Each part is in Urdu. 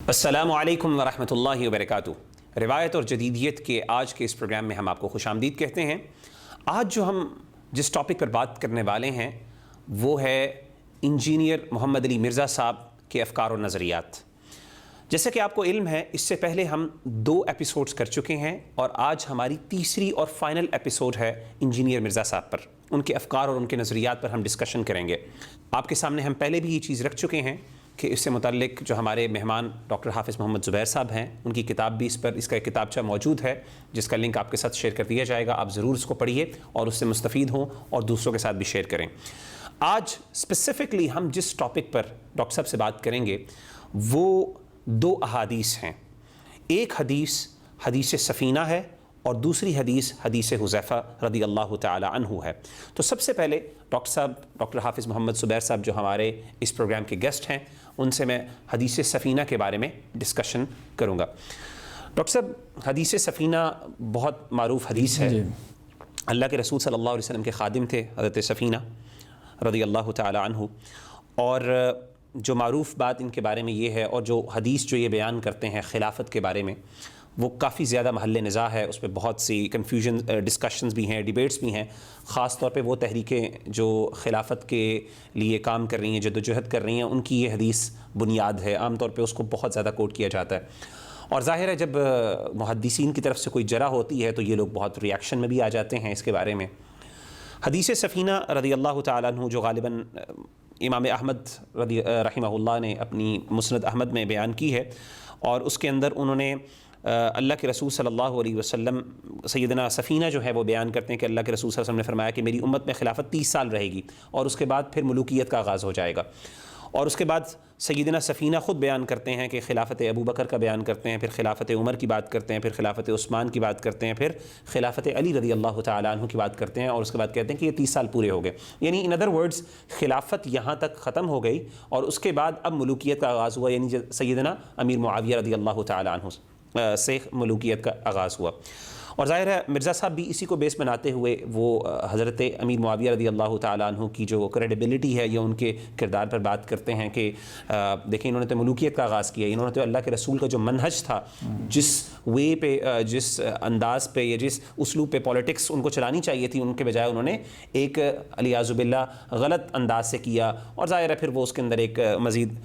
السلام علیکم ورحمۃ اللہ وبرکاتہ۔ روایت اور جدیدیت کے آج کے اس پروگرام میں ہم آپ کو خوش آمدید کہتے ہیں۔ آج جو ہم جس ٹاپک پر بات کرنے والے ہیں وہ ہے انجینئر محمد علی مرزا صاحب کے افکار و نظریات۔ جیسا کہ آپ کو علم ہے، اس سے پہلے ہم 2 ایپیسوڈز کر چکے ہیں اور آج ہماری تیسری اور فائنل ایپیسوڈ ہے انجینئر مرزا صاحب پر، ان کے افکار اور ان کے نظریات پر ہم ڈسکشن کریں گے۔ آپ کے سامنے ہم پہلے بھی یہ چیز رکھ چکے ہیں کہ اس سے متعلق جو ہمارے مہمان ڈاکٹر حافظ محمد زبیر صاحب ہیں، ان کی کتاب بھی اس کا ایک کتابچہ موجود ہے جس کا لنک آپ کے ساتھ شیئر کر دیا جائے گا۔ آپ ضرور اس کو پڑھیے اور اس سے مستفید ہوں اور دوسروں کے ساتھ بھی شیئر کریں۔ آج اسپیسیفکلی ہم جس ٹاپک پر ڈاکٹر صاحب سے بات کریں گے وہ 2 احادیث ہیں۔ ایک حدیث سفینہ ہے اور دوسری حدیث حذیفہ رضی اللہ تعالی عنہ ہے۔ تو سب سے پہلے ڈاکٹر حافظ محمد زبیر صاحب جو ہمارے اس پروگرام کے گیسٹ ہیں، ان سے میں حدیث سفینہ کے بارے میں ڈسکشن کروں گا۔ ڈاکٹر صاحب، حدیث سفینہ بہت معروف حدیث ہے۔ اللہ کے رسول صلی اللہ علیہ وسلم کے خادم تھے حضرت سفینہ رضی اللہ تعالی عنہ، اور جو معروف بات ان کے بارے میں یہ ہے، اور جو حدیث جو یہ بیان کرتے ہیں خلافت کے بارے میں، وہ کافی زیادہ محل نزاع ہے، اس پہ بہت سی ڈسکشنز بھی ہیں، ڈیبیٹس بھی ہیں، خاص طور پہ وہ تحریکیں جو خلافت کے لیے کام کر رہی ہیں، جدوجہد کر رہی ہیں، ان کی یہ حدیث بنیاد ہے۔ عام طور پہ اس کو بہت زیادہ کوٹ کیا جاتا ہے، اور ظاہر ہے جب محدثین کی طرف سے کوئی جرح ہوتی ہے تو یہ لوگ بہت ریاکشن میں بھی آ جاتے ہیں اس کے بارے میں۔ حدیث سفینہ رضی اللہ تعالیٰ عنہ جو غالباً امام احمد رحمہ اللہ نے اپنی مسند احمد میں بیان کی ہے، اور اس کے اندر انہوں نے اللہ کے رسول صلی اللہ علیہ وسلم، سیدنا سفینہ جو ہے وہ بیان کرتے ہیں کہ اللہ کے رسول صلی اللہ علیہ وسلم نے فرمایا کہ میری امت میں خلافت 30 سال رہے گی اور اس کے بعد پھر ملوکیت کا آغاز ہو جائے گا۔ اور اس کے بعد سیدنا سفینہ خود بیان کرتے ہیں کہ خلافت ابو بکر کا بیان کرتے ہیں، پھر خلافت عمر کی بات کرتے ہیں، پھر خلافت عثمان کی بات کرتے ہیں، پھر خلافت علی رضی اللہ تعالیٰ عنہ کی بات کرتے ہیں، اور اس کے بعد کہتے ہیں کہ یہ 30 سال پورے ہو گئے۔ یعنی ان ادر ورڈز خلافت یہاں تک ختم ہو گئی اور اس کے بعد اب ملوکیت کا آغاز ہوا، یعنی سیدنا امیر معاویہ رضی اللہ تعالیٰ عنہ سے ملوکیت کا آغاز ہوا۔ اور ظاہر ہے مرزا صاحب بھی اسی کو بیس بناتے ہوئے وہ حضرت امیر معاویہ رضی اللہ تعالیٰ عنہ کی جو کریڈیبلٹی ہے یا ان کے کردار پر بات کرتے ہیں کہ دیکھیں انہوں نے تو ملوکیت کا آغاز کیا، انہوں نے تو اللہ کے رسول کا جو منہج تھا، جس وے پہ، جس انداز پہ یا جس اسلوب پہ پولیٹکس ان کو چلانی چاہیے تھی، ان کے بجائے انہوں نے ایک علیاذ باللہ غلط انداز سے کیا، اور ظاہر ہے پھر وہ اس کے اندر ایک مزید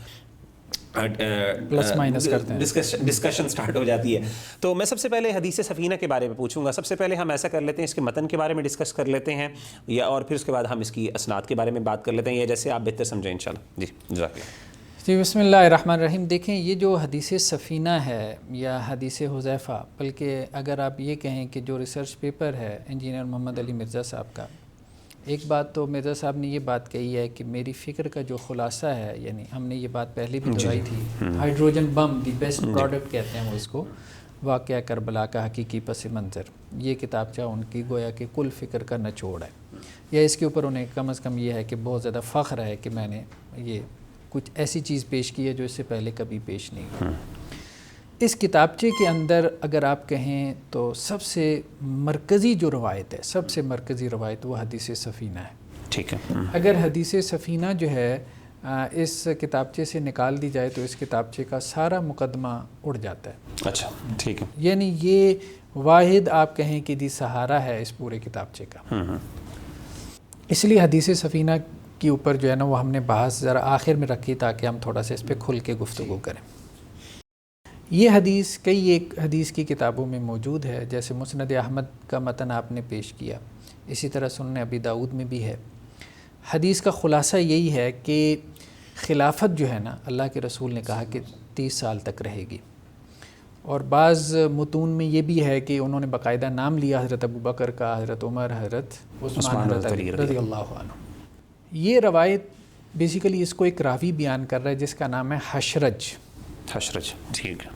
پلس مائنس کرتے ہیں، ڈسکشن سٹارٹ ہو جاتی ہے۔ تو میں سب سے پہلے حدیث سفینہ کے بارے میں پوچھوں گا۔ سب سے پہلے ہم ایسا کر لیتے ہیں، اس کے متن کے بارے میں ڈسکس کر لیتے ہیں، یا اور پھر اس کے بعد ہم اس کی اسناد کے بارے میں بات کر لیتے ہیں، یا جیسے آپ بہتر سمجھیں انشاءاللہ۔ جی جزاک اللہ۔ جی بسم اللہ الرحمن الرحیم۔ دیکھیں یہ جو حدیث سفینہ ہے یا حدیث حذیفہ، بلکہ اگر آپ یہ کہیں کہ جو ریسرچ پیپر ہے انجینئر محمد علی مرزا صاحب کا، ایک بات تو مرزا صاحب نے یہ بات کہی ہے کہ میری فکر کا جو خلاصہ ہے، یعنی ہم نے یہ بات پہلے بھی دہرائی تھی، hydrogen bomb the best product کہتے ہیں وہ اس کو، واقعہ کربلا کا حقیقی پس منظر، یہ کتابچہ ان کی گویا کہ کل فکر کا نچوڑ ہے، یا اس کے اوپر انہیں کم از کم یہ ہے کہ بہت زیادہ فخر ہے کہ میں نے یہ کچھ ایسی چیز پیش کی ہے جو اس سے پہلے کبھی پیش نہیں ہوئی۔ اس کتابچے کے اندر اگر آپ کہیں تو سب سے مرکزی جو روایت ہے، سب سے مرکزی روایت وہ حدیث سفینہ ہے۔ ٹھیک ہے۔ اگر حدیث سفینہ جو ہے اس کتابچے سے نکال دی جائے تو اس کتابچے کا سارا مقدمہ اڑ جاتا ہے۔ اچھا ٹھیک ہے۔ یعنی یہ واحد آپ کہیں کہ دی سہارا ہے اس پورے کتابچے کا۔ اس لیے حدیث سفینہ کے اوپر جو ہے نا وہ ہم نے بحث ذرا آخر میں رکھی تاکہ ہم تھوڑا سا اس پہ کھل کے گفتگو کریں۔ یہ حدیث کئی ایک حدیث کی کتابوں میں موجود ہے، جیسے مسند احمد کا متن آپ نے پیش کیا، اسی طرح سنن ابی داؤد میں بھی ہے۔ حدیث کا خلاصہ یہی ہے کہ خلافت جو ہے نا، اللہ کے رسول نے کہا کہ 30 سال تک رہے گی، اور بعض متون میں یہ بھی ہے کہ انہوں نے باقاعدہ نام لیا حضرت ابو بکر کا، حضرت عمر، حضرت عثمان، حضرت علی رضی اللہ عنہ۔ یہ روایت بیسیکلی اس کو ایک راوی بیان کر رہا ہے جس کا نام ہے حشرج۔ ٹھیک ہے۔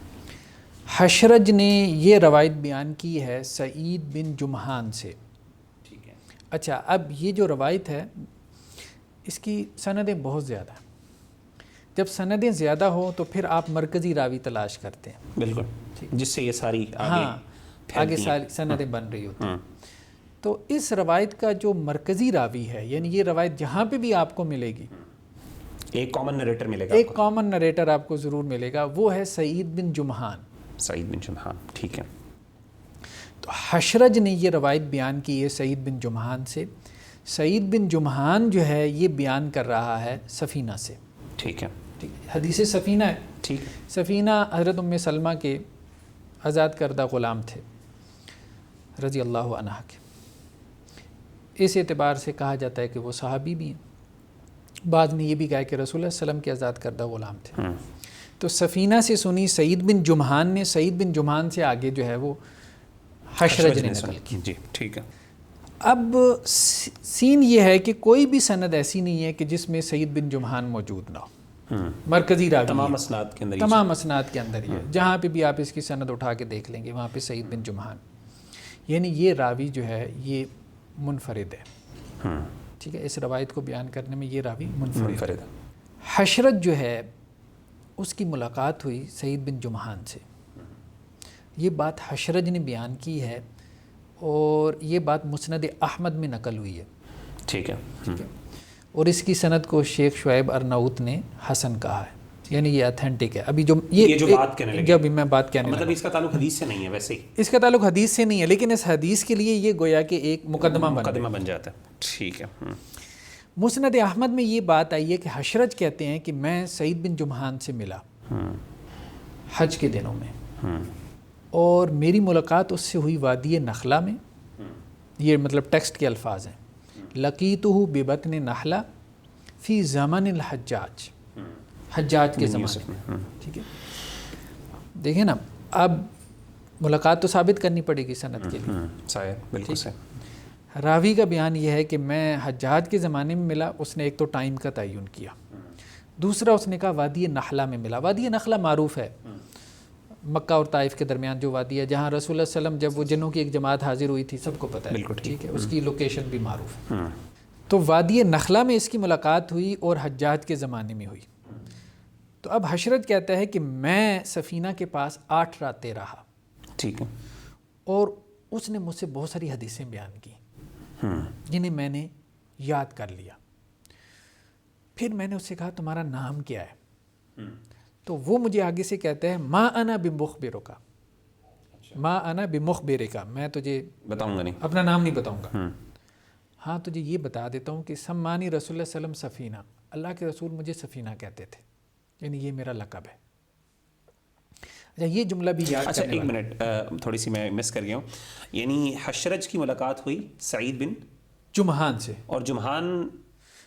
حشرج نے یہ روایت بیان کی ہے سعید بن جمحان سے۔ ٹھیک ہے۔ اچھا، اب یہ جو روایت ہے اس کی سندیں بہت زیادہ ہیں۔ جب سندیں زیادہ ہوں تو پھر آپ مرکزی راوی تلاش کرتے ہیں، بالکل، جس سے یہ ساری آگے سندیں بن رہی ہوتی ہیں۔ تو اس روایت کا جو مرکزی راوی ہے، یعنی یہ روایت جہاں پہ بھی آپ کو ملے گی ایک کامن نریٹر ملے گا، ایک کامن نریٹر آپ کو ضرور ملے گا، وہ ہے سعید بن جمحان. سعید بن جمحان، ٹھیک ہے. تو حشرج نے یہ روایت بیان کی ہے سعید بن جمحان سے. سعید بن جمحان جو ہے یہ بیان کر رہا ہے سفینہ سے. ٹھیک ہے. حدیث سفینہ ہے. ٹھیک. سفینہ حضرت ام سلمہ کے آزاد کردہ غلام تھے رضی اللہ عنہ کے. اس اعتبار سے کہا جاتا ہے کہ وہ صحابی بھی ہیں. بعض نے یہ بھی کہا کہ رسول اللہ صلی اللہ علیہ وسلم کے آزاد کردہ غلام تھے. تو سفینہ سے سنی سعید بن جمحان نے، سعید بن جمحان سے آگے جو ہے وہ حشرج نے نقل کی. جی ٹھیک ہے. اب سین یہ ہے کہ کوئی بھی سند ایسی نہیں ہے کہ جس میں سعید بن جمحان موجود نہ ہو. مرکزی راوی تمام اسناد کے اندر، تمام اسناد کے اندر یہ جہاں پہ بھی آپ اس کی سند اٹھا کے دیکھ لیں گے وہاں پہ سعید بن جمحان، یعنی یہ راوی جو ہے یہ منفرد ہے. ٹھیک ہے، اس روایت کو بیان کرنے میں یہ راوی منفرد ہے. حشرج جو ہے اس کی ملاقات ہوئی سعید بن جمحان سے. یہ بات حشرج نے بیان کی ہے اور یہ بات مسند احمد میں نقل ہوئی ہے. ٹھیک ہے. اور اس کی سند کو شیخ شعیب ارناؤت نے حسن کہا ہے، یعنی یہ اتھینٹک ہے. ابھی جو بات کہنے لگے، جب میں بات کہنے مطلب اس کا تعلق حدیث سے نہیں ہے، ویسے ہی اس کا تعلق حدیث سے نہیں ہے، لیکن اس حدیث کے لیے یہ گویا کہ ایک مقدمہ بن جاتا ہے. ٹھیک ہے. مسند احمد میں یہ بات آئی ہے کہ حشرج کہتے ہیں کہ میں سعید بن جمحان سے ملا حج کے دنوں میں، اور میری ملاقات اس سے ہوئی وادی نخلا میں. یہ مطلب ٹیکسٹ کے الفاظ ہیں. لقیتہ ببطن نخلہ فی زمن الحجاج، حجاج کے زمانے میں. ٹھیک ہے، دیکھیں نا، اب ملاقات تو ثابت کرنی پڑے گی سند کے لیے. بالکل صحیح. راوی کا بیان یہ ہے کہ میں حجاج کے زمانے میں ملا. اس نے ایک تو ٹائم کا تعین کیا، دوسرا اس نے کہا وادی نخلا میں ملا. وادی نخلا معروف ہے، مکہ اور طائف کے درمیان جو وادی ہے جہاں رسول اللہ صلی اللہ علیہ وسلم جب وہ جنوں کی ایک جماعت حاضر ہوئی تھی، سب کو پتہ ہے. ٹھیک ہے، اس کی لوکیشن بھی معروف ہے. تو وادی نخلا میں اس کی ملاقات ہوئی اور حجاج کے زمانے میں ہوئی. تو اب حشرج کہتا ہے کہ میں سفینہ کے پاس 8 راتیں رہا. ٹھیک ہے. اور اس نے مجھ سے بہت ساری حدیثیں بیان کی جنہیں میں نے یاد کر لیا. پھر میں نے اس سے کہا تمہارا نام کیا ہے؟ تو وہ مجھے آگے سے کہتا ہے ما انا بمخبرک، ما انا بمخبرک، میں تجھے بتاؤں گا نہیں، اپنا نام نہیں بتاؤں گا. ہاں تجھے یہ بتا دیتا ہوں کہ سمانی رسول اللہ صلی اللہ علیہ وسلم سفینہ، اللہ کے رسول مجھے سفینہ کہتے تھے، یعنی یہ میرا لقب ہے. اچھا یہ جملہ بھی یاد اچھا ایک منٹ، تھوڑی سی میں مس کر گیا ہوں. یعنی حشرج کی ملاقات ہوئی سعید بن جمحان سے، اور جمحان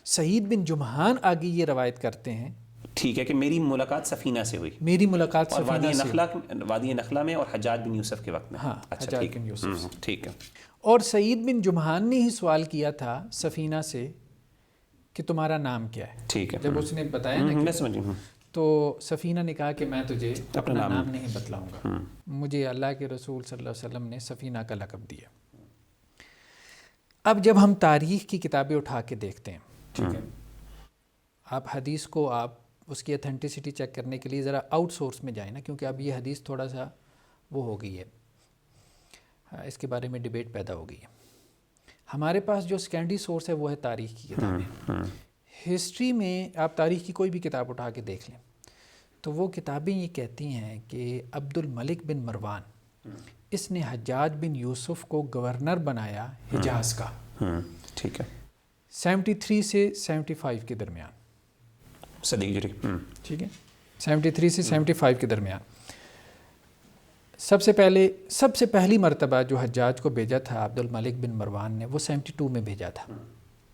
سعید بن جمحان آگے یہ روایت کرتے ہیں ٹھیک ہے کہ میری ملاقات سفینہ سے ہوئی، میری ملاقات اور سفینہ سے وادی نخلا میں اور حجاج بن یوسف کے وقت میں. ہاں حجاج بن یوسف. ٹھیک ہے. اور سعید بن جمحان نے ہی سوال کیا تھا سفینہ سے کہ تمہارا نام کیا ہے. ٹھیک ہے. جب اس نے بتایا نا میں سمجھ ہوں، تو سفینہ نے کہا کہ میں تجھے اپنا نام نہیں بتلاؤں گا، مجھے اللہ کے رسول صلی اللہ علیہ وسلم نے سفینہ کا لقب دیا. اب جب ہم تاریخ کی کتابیں اٹھا کے دیکھتے ہیں، ٹھیک ہے، آپ حدیث کو آپ اس کی اتھینٹسٹی چیک کرنے کے لیے ذرا آؤٹ سورس میں جائیں نا، کیونکہ اب یہ حدیث تھوڑا سا وہ ہو گئی ہے، اس کے بارے میں ڈیبیٹ پیدا ہو گئی ہے. ہمارے پاس جو سیکنڈری سورس ہے وہ ہے تاریخ کی کتابیں. ہسٹری میں آپ تاریخ کی کوئی بھی کتاب اٹھا کے دیکھ لیں تو وہ کتابیں یہ کہتی ہیں کہ عبد الملک بن مروان اس نے حجاج بن یوسف کو گورنر بنایا حجاز کا. ٹھیک ہے. 73 سے 75 کے درمیان، صدی ہجری. ٹھیک ہے، 73 سے 75 کے درمیان. سب سے پہلی مرتبہ جو حجاج کو بھیجا تھا عبد الملک بن مروان نے، وہ 72 میں بھیجا تھا.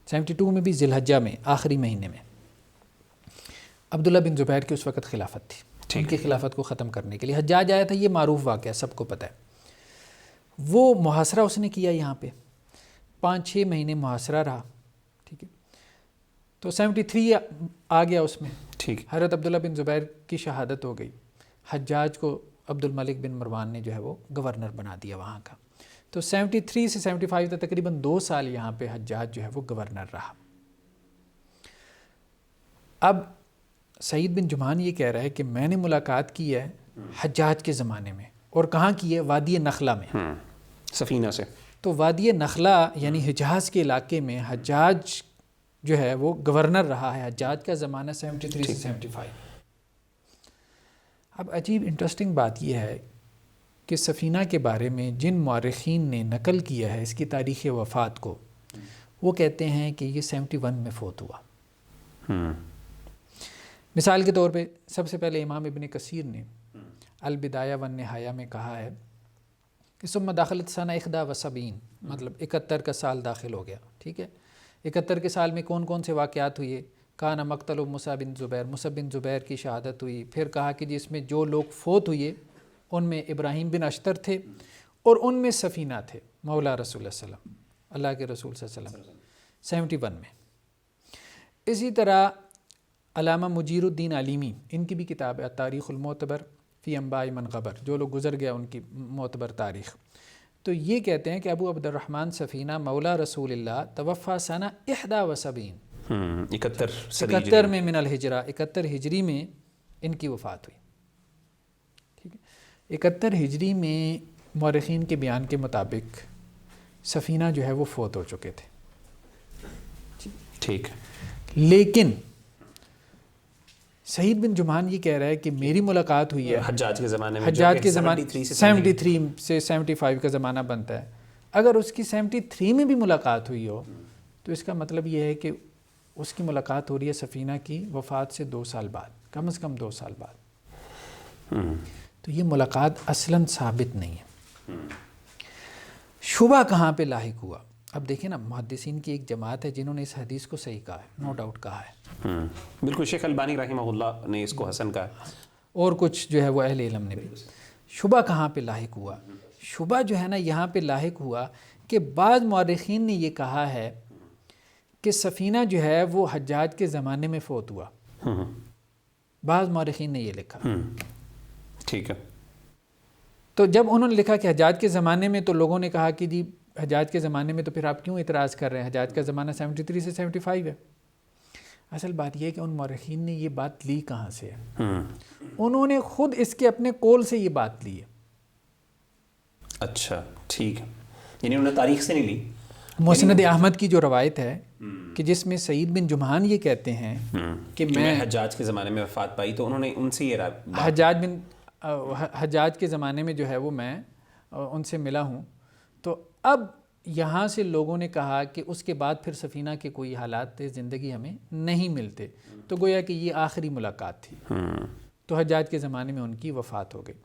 72 میں بھی ذی الحجہ میں آخری مہینے میں. عبداللہ بن زبیر کی اس وقت خلافت تھی، ان کی خلافت کو ختم کرنے کے لیے حجاج آیا تھا. یہ معروف واقعہ سب کو پتہ ہے. وہ محاصرہ اس نے کیا یہاں پہ، 5-6 مہینے محاصرہ رہا. ٹھیک ہے، تو 73 آ گیا اس میں. ٹھیک. حضرت عبداللہ بن زبیر کی شہادت ہو گئی. حجاج کو عبد الملک بن مروان نے جو ہے وہ گورنر بنا دیا وہاں کا. تو 73 سے 75 تک تقریباً 2 سال یہاں پہ حجاج جو ہے وہ گورنر رہا. اب سعید بن جمحان یہ کہہ رہا ہے کہ میں نے ملاقات کی ہے حجاج کے زمانے میں، اور کہاں کی ہے؟ وادی نخلا میں، سفینہ سے. تو وادی نخلا یعنی حجاز کے علاقے میں حجاج جو ہے وہ گورنر رہا ہے حجاج کا زمانہ 73 سے 75۔ اب عجیب انٹرسٹنگ بات یہ ہے کہ سفینہ کے بارے میں جن مورخین نے نقل کیا ہے اس کی تاریخ وفات کو، وہ کہتے ہیں کہ یہ 71 میں فوت ہوا۔ مثال کے طور پہ سب سے پہلے امام ابن کثیر نے البدایہ والنہایہ میں کہا ہے کہ ثم داخلت سنہ 71، مطلب 71 کا سال داخل ہو گیا، ٹھیک ہے۔ 71 کے سال میں کون کون سے واقعات ہوئے؟ کانا مقتل موسیٰ بن زبیر، موسیٰ بن زبیر کی شہادت ہوئی۔ پھر کہا کہ جس میں جو لوگ فوت ہوئے ان میں ابراہیم بن اشتر تھے اور ان میں سفینہ تھے مولا رسول اللہ صلی اللہ علیہ وسلم، اللہ کے رسول صلی اللہ علیہ وسلم 71 میں۔ اسی طرح علامہ مجیر الدین علیمی، ان کی بھی کتاب ہے تاریخ المعتبر فی انباء من غبر، جو لوگ گزر گیا ان کی معتبر تاریخ، تو یہ کہتے ہیں کہ ابو عبد الرحمن سفینہ مولا رسول اللہ توفی سنہ 71، 71 میں من الہجرہ، 71 ہجری میں ان کی وفات ہوئی، ٹھیک ہے۔ 71 ہجری میں مورخین کے بیان کے مطابق سفینہ جو ہے وہ فوت ہو چکے تھے، ٹھیک۔ لیکن سعید بن جمحان یہ کہہ رہا ہے کہ میری ملاقات ہوئی ہے حجاج کے زمانے میں، حجاج کے زمانے 73 سے 75 کا زمانہ بنتا ہے۔ اگر اس کی 73 میں بھی ملاقات ہوئی ہو تو اس کا مطلب یہ ہے کہ اس کی ملاقات ہو رہی ہے سفینہ کی وفات سے 2 سال بعد، کم از کم 2 سال بعد۔ تو یہ ملاقات اصلاً ثابت نہیں ہے۔ شبہ کہاں پہ لاحق ہوا؟ اب دیکھیں نا، محدثین کی ایک جماعت ہے جنہوں نے اس حدیث کو صحیح کہا ہے، نو ڈاؤٹ کہا ہے، بالکل، شیخ البانی رحمہ اللہ نے اس کو حسن کہا ہے، اور کچھ جو ہے وہ اہل علم نے بھی۔ شبہ کہاں پہ لاحق ہوا؟ شبہ جو ہے نا یہاں پہ لاحق ہوا کہ بعض مورخین نے یہ کہا ہے کہ سفینہ جو ہے وہ حجاج کے زمانے میں فوت ہوا، بعض مورخین نے یہ لکھا، ٹھیک ہے۔ تو جب انہوں نے لکھا کہ حجاج کے زمانے میں، تو لوگوں نے کہا کہ جی حجاج کے زمانے میں تو پھر آپ کیوں اعتراض کر رہے ہیں، حجاج کا زمانہ 73 سے 75 ہے۔ اصل بات یہ ہے کہ ان مورخین نے یہ بات لی کہاں سے ہے؟ انہوں نے خود اس کے اپنے قول سے یہ بات لی ہے۔ اچھا، ٹھیک ہے، یعنی انہوں نے تاریخ سے نہیں لی۔ مسند احمد کی جو روایت ہے کہ جس میں سعید بن جمحان یہ کہتے ہیں کہ میں حجاج کے زمانے میں وفات پائی، تو انہوں نے ان سے یہ حجاج کے زمانے میں جو ہے وہ میں ان سے ملا ہوں، تو اب یہاں سے لوگوں نے کہا کہ اس کے بعد پھر سفینہ کے کوئی حالات زندگی ہمیں نہیں ملتے، تو گویا کہ یہ آخری ملاقات تھی، تو حجاج کے زمانے میں ان کی وفات ہو گئی۔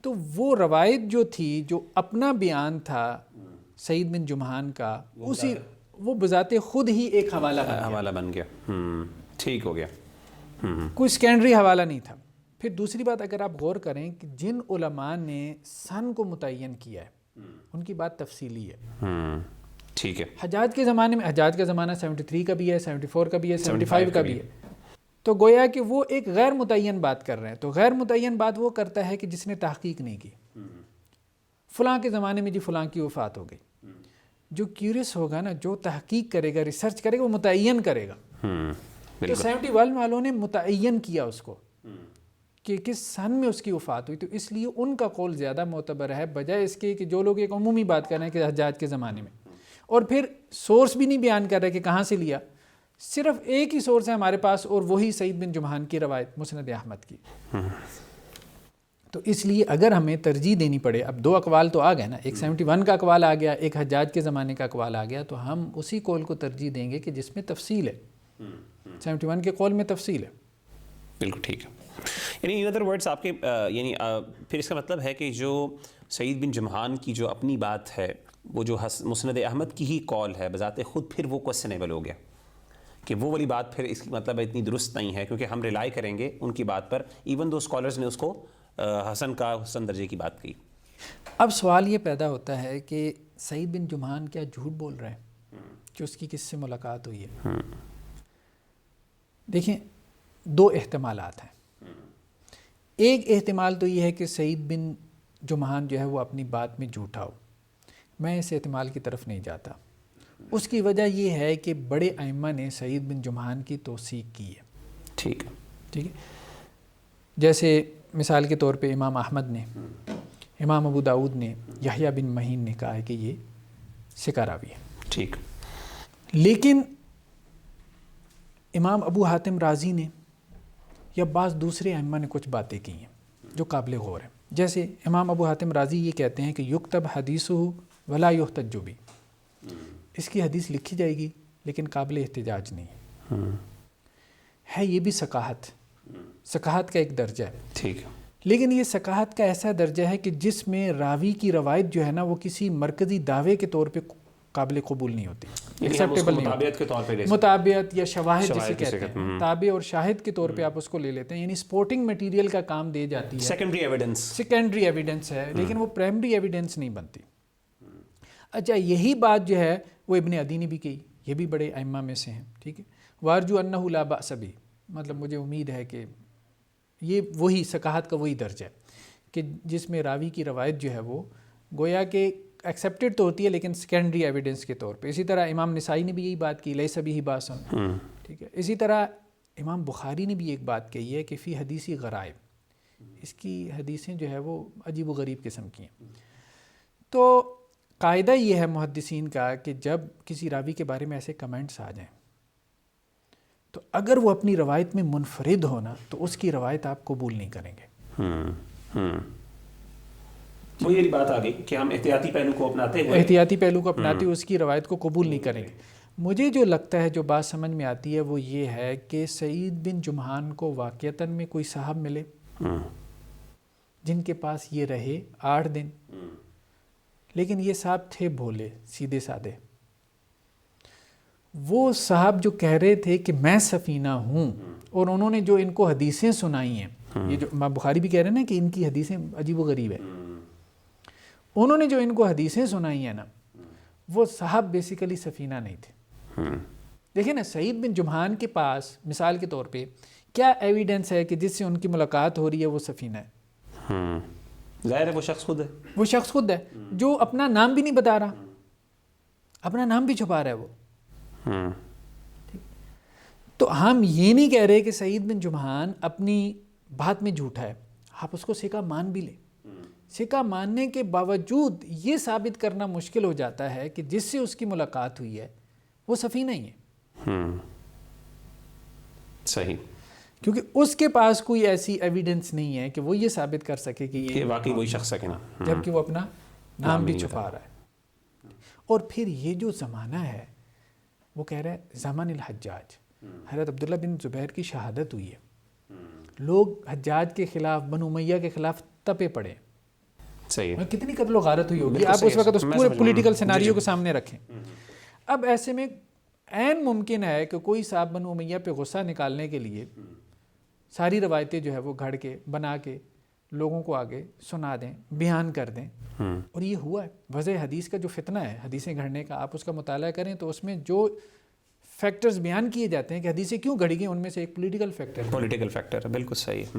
تو وہ روایت جو تھی، جو اپنا بیان تھا سعید بن جمحان کا، اسی وہ بذات خود ہی ایک حوالہ بن گیا، ٹھیک ہو گیا، کوئی سیکنڈری حوالہ نہیں تھا۔ پھر دوسری بات، اگر آپ غور کریں کہ جن علماء نے سن کو متعین کیا ہے ان کی بات تفصیلی ہے، ٹھیک ہے۔ حجاج کے زمانے میں، حجاج کا زمانہ 73 کا بھی ہے، 74 کا بھی ہے، 75 کا بھی ہے، تو گویا کہ وہ ایک غیر متعین بات کر رہے ہیں۔ تو غیر متعین بات وہ کرتا ہے کہ جس نے تحقیق نہیں کی، فلاں کے زمانے میں جی فلاں کی وفات ہو گئی۔ جو کیورس ہوگا نا، جو تحقیق کرے گا، ریسرچ کرے گا، وہ متعین کرے گا۔ تو 71 والوں نے متعین کیا اس کو کہ کس سن میں اس کی وفات ہوئی، تو اس لیے ان کا قول زیادہ معتبر ہے بجائے اس کے کہ جو لوگ ایک عمومی بات کر رہے ہیں کہ حجاج کے زمانے میں، اور پھر سورس بھی نہیں بیان کر رہے کہ کہاں سے لیا، صرف ایک ہی سورس ہے ہمارے پاس، اور وہی سعید بن جمحان کی روایت مسند احمد کی۔ تو اس لیے اگر ہمیں ترجیح دینی پڑے، اب 2 اقوال تو آ گئے نا، ایک 71 کا اقوال آ گیا، ایک حجاج کے زمانے کا اقوال آ گیا، تو ہم اسی قول کو ترجیح دیں گے کہ جس میں تفصیل ہے۔ 71 کے قول میں تفصیل ہے، بالکل ٹھیک ہے۔ یعنی ان ادر ورڈس آپ کے یعنی پھر اس کا مطلب ہے کہ جو سعید بن جمحان کی جو اپنی بات ہے، وہ جو مسند احمد کی ہی قول ہے، بذات خود پھر وہ کوسچنیبل ہو گیا کہ وہ والی بات پھر اس کی مطلب اتنی درست نہیں ہے، کیونکہ ہم ریلائی کریں گے ان کی بات پر، ایون دو اسکالرز نے اس کو حسن درجے کی بات کی۔ اب سوال یہ پیدا ہوتا ہے کہ سعید بن جمحان کیا جھوٹ بول رہے ہیں کہ اس کی کس سے ملاقات ہوئی ہے؟ دیکھیں، 2 احتمالات ہیں۔ ایک احتمال تو یہ ہے کہ سعید بن جمحان جو ہے وہ اپنی بات میں جھوٹا ہو، میں اس احتمال کی طرف نہیں جاتا۔ اس کی وجہ یہ ہے کہ بڑے ائمہ نے سعید بن جمحان کی توثیق کی ہے، ٹھیک ہے، جیسے مثال کے طور پہ امام احمد نے، امام ابو داؤد نے، یحییٰ بن معین نے کہا ہے کہ یہ ثقہ راوی ہے، ٹھیک۔ لیکن امام ابو حاتم رازی نے یا بعض دوسرے ائمہ نے کچھ باتیں کی ہیں جو قابل غور ہیں. جیسے امام ابو حاتم رازی یہ کہتے ہیں کہ یکتب حدیثہ ولا یحتج بھی، اس کی حدیث لکھی جائے گی لیکن قابل احتجاج نہیں ہے. یہ بھی ثقاہت کا ایک درجہ ہے. ٹھیک ہے. لیکن یہ ثقاہت کا ایسا درجہ ہے کہ جس میں راوی کی روایت جو ہے نا وہ کسی مرکزی دعوے کے طور پہ قابل قبول نہیں ہوتی، ایکسیپٹیبل نہیں مطابعت کے طور پہ مطابعت یا شواہد جسے کہتے ہیں، تابع اور شاہد کے طور پہ آپ اس کو لے لیتے ہیں. یعنی سپورٹنگ مٹیریل کا کام دے جاتی ہے، سیکنڈری ایویڈنس ہے، لیکن وہ پرائمری ایویڈنس نہیں بنتی. اچھا یہی بات جو ہے وہ ابن عدی نے بھی کہی، یہ بھی بڑے ائمہ میں سے ہیں. ٹھیک ہے. وارجو انہ لا بأس بہ، مطلب مجھے امید ہے کہ یہ وہی ثقاہت کا وہی درجہ ہے کہ جس میں راوی کی روایت جو ہے وہ گویا کہ ایکسیپٹڈ تو ہوتی ہے لیکن سیکنڈری ایویڈنس کے طور پہ. اسی طرح امام نسائی نے بھی یہی بات کی، لیس بہ باس. ٹھیک ہے. اسی طرح امام بخاری نے بھی ایک بات کہی ہے کہ فی حدیثی غرائب، اس کی حدیثیں جو ہے وہ عجیب و غریب قسم کی ہیں. تو قاعدہ یہ ہے محدثین کا کہ جب کسی راوی کے بارے میں ایسے کمنٹس آ جائیں تو اگر وہ اپنی روایت میں منفرد ہونا تو اس کی روایت آپ قبول نہیں کریں گے. وہ یہ بات آ گئی کہ ہم احتیاطی پہلو کو اپناتے ہوئے اس کی روایت کو قبول نہیں کریں گے. مجھے جو لگتا ہے جو بات سمجھ میں آتی ہے وہ یہ ہے کہ سعید بن جمحان کو واقعتاً میں کوئی صاحب ملے جن کے پاس یہ رہے 8 دن، لیکن یہ صاحب تھے بھولے سیدھے سادے. وہ صاحب جو کہہ رہے تھے کہ میں سفینہ ہوں، اور انہوں نے جو ان کو حدیثیں سنائی ہیں، یہ جو امام بخاری بھی کہہ رہے ہیں نا کہ ان کی حدیثیں عجیب و غریب ہیں، انہوں نے جو ان کو حدیثیں سنائی ہیں نا وہ صاحب بیسیکلی سفینہ نہیں تھے. دیکھیں نا سعید بن جمحان کے پاس مثال کے طور پہ کیا ایویڈنس ہے کہ جس سے ان کی ملاقات ہو رہی ہے وہ سفینہ ہے؟ ظاہر ہے وہ شخص خود ہے جو اپنا نام بھی نہیں بتا رہا، اپنا نام بھی چھپا رہا ہے وہ. تو ہم یہ نہیں کہہ رہے کہ سعید بن جمحان اپنی بات میں جھوٹا ہے، آپ اس کو سکہ مان بھی لیں. سکہ ماننے کے باوجود یہ ثابت کرنا مشکل ہو جاتا ہے کہ جس سے اس کی ملاقات ہوئی ہے وہ سفینہ ہی ہے. صحیح. کیونکہ اس کے پاس کوئی ایسی ایویڈنس نہیں ہے کہ وہ یہ ثابت کر سکے کہ یہ واقعی وہی شخص ہے کہ نا، جبکہ وہ اپنا نام بھی چھپا رہا ہے. اور پھر یہ جو زمانہ ہے وہ کہہ رہا ہے زمان الحجاج، حضرت عبداللہ بن زبیر کی شہادت ہوئی ہے، لوگ حجاج کے خلاف، بنو امیہ کے خلاف تپے پڑے. صحیح. کتنی قتل و غارت ہوئی ہوگی، آپ اس وقت اس پورے پولیٹیکل سیناریو کو سامنے رکھیں. اب ایسے میں عین ممکن ہے کہ کوئی صاحب بنو امیہ پہ غصہ نکالنے کے لیے ساری روایتیں جو ہے وہ گھڑ کے بنا کے لوگوں کو آگے سنا دیں، بیان کر دیں. اور یہ ہوا ہے. وضع حدیث کا جو فتنہ ہے حدیثیں گھڑنے کا، آپ اس کا مطالعہ کریں تو اس میں جو فیکٹرز بیان کیے جاتے ہیں کہ حدیثیں کیوں گھڑی گئیں، ان میں سے ایک پولیٹیکل فیکٹر ہے. بالکل صحیح.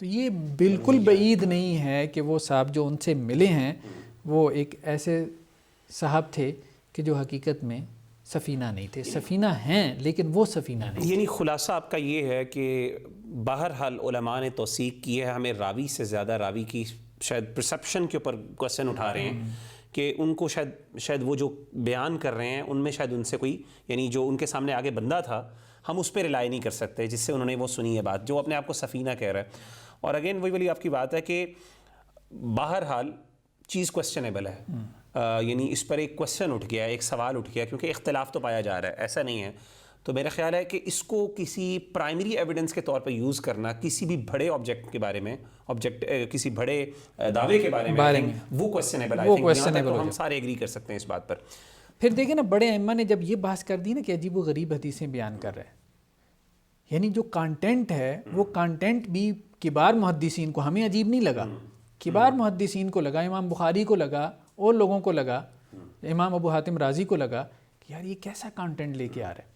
تو یہ بالکل بعید نہیں ہے کہ وہ صاحب جو ان سے ملے ہیں وہ ایک ایسے صاحب تھے کہ جو حقیقت میں سفینہ نہیں تھے. سفینہ ہیں لیکن وہ سفینہ نہیں. یعنی خلاصہ آپ کا یہ ہے کہ بہرحال علماء نے توثیق کی ہے، ہمیں راوی سے زیادہ راوی کی شاید پرسپشن کے اوپر کوسچن اٹھا رہے ہیں کہ ان کو شاید وہ جو بیان کر رہے ہیں ان میں شاید ان سے کوئی، یعنی جو ان کے سامنے آگے بندہ تھا ہم اس پہ رلائی نہیں کر سکتے جس سے انہوں نے وہ سنی ہے بات، جو اپنے آپ کو سفینہ کہہ رہا ہے. اور اگین وہی والی آپ کی بات ہے کہ بہرحال چیز کوسچنیبل ہے، یعنی اس پر ایک کوسچن اٹھ گیا، ایک سوال اٹھ گیا، کیونکہ اختلاف تو پایا جا رہا ہے، ایسا نہیں ہے. تو میرا خیال ہے کہ اس کو کسی پرائمری ایویڈنس کے طور پر یوز کرنا کسی بھی بڑے آبجیکٹ کے بارے میں، کسی بڑے دعوے کے بارے میں وہ کوسچنیبل ہے. ہم سارے ایگری کر سکتے ہیں اس بات پر. پھر دیکھیں نا بڑے ائمہ نے جب یہ بحث کر دی نا کہ عجیب و غریب حدیثیں بیان کر رہے ہیں، یعنی جو کانٹینٹ ہے وہ کانٹینٹ بھی کبار محدثین کو، ہمیں عجیب نہیں لگا، کبار محدثین کو لگا، امام بخاری کو لگا، اور لوگوں کو لگا، امام ابو حاتم رازی کو لگا کہ یار یہ کیسا کانٹینٹ لے کے آ رہا ہے.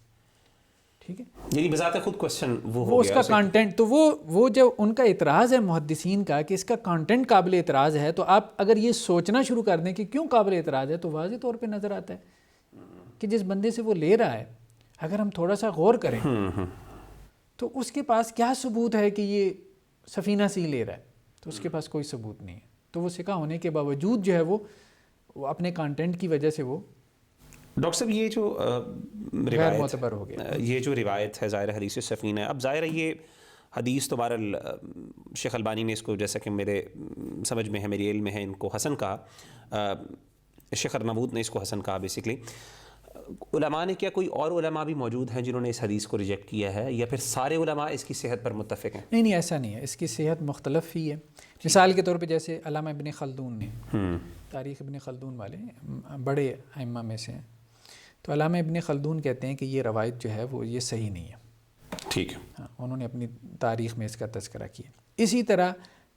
ٹھیک ہے، یعنی بذات خود کوسچن وہ اس کا کانٹینٹ. تو وہ جب ان کا اعتراض ہے محدثین کا کہ اس کا کانٹینٹ قابل اعتراض ہے، تو آپ اگر یہ سوچنا شروع کر دیں کہ کیوں قابل اعتراض ہے تو واضح طور پہ نظر آتا ہے کہ جس بندے سے وہ لے رہا ہے اگر ہم تھوڑا سا غور کریں تو اس کے پاس کیا ثبوت ہے کہ یہ سفینہ سے ہی لے رہا ہے. تو اس کے پاس کوئی ثبوت نہیں ہے. تو وہ سکہ ہونے کے باوجود جو ہے وہ اپنے کانٹینٹ کی وجہ سے وہ ڈاکٹر صاحب یہ جو غیر معتبر ہو گیا. یہ جو روایت ہے ظاہر حدیث سفینہ، اب ظاہر ہے یہ حدیث تو بہرحال شیخ البانی نے اس کو، جیسا کہ میرے سمجھ میں ہے، میری علم میں ہے، ان کو حسن کہا، شیخ ارناؤوط نے اس کو حسن کہا بیسکلی. علماء نے کیا کوئی اور علماء بھی موجود ہیں جنہوں نے اس حدیث کو ریجیکٹ کیا ہے، یا پھر سارے علماء اس کی صحت پر متفق ہیں؟ نہیں ایسا نہیں ہے، اس کی صحت مختلف ہی ہے. مثال کے طور پہ جیسے علامہ ابن خلدون نے، تاریخ ابن خلدون والے بڑے ائمہ میں سے ہیں، تو علامہ ابن خلدون کہتے ہیں کہ یہ روایت جو ہے وہ یہ صحیح نہیں ہے. ٹھیک ہے. ہاں، انہوں نے اپنی تاریخ میں اس کا تذکرہ کیا. اسی طرح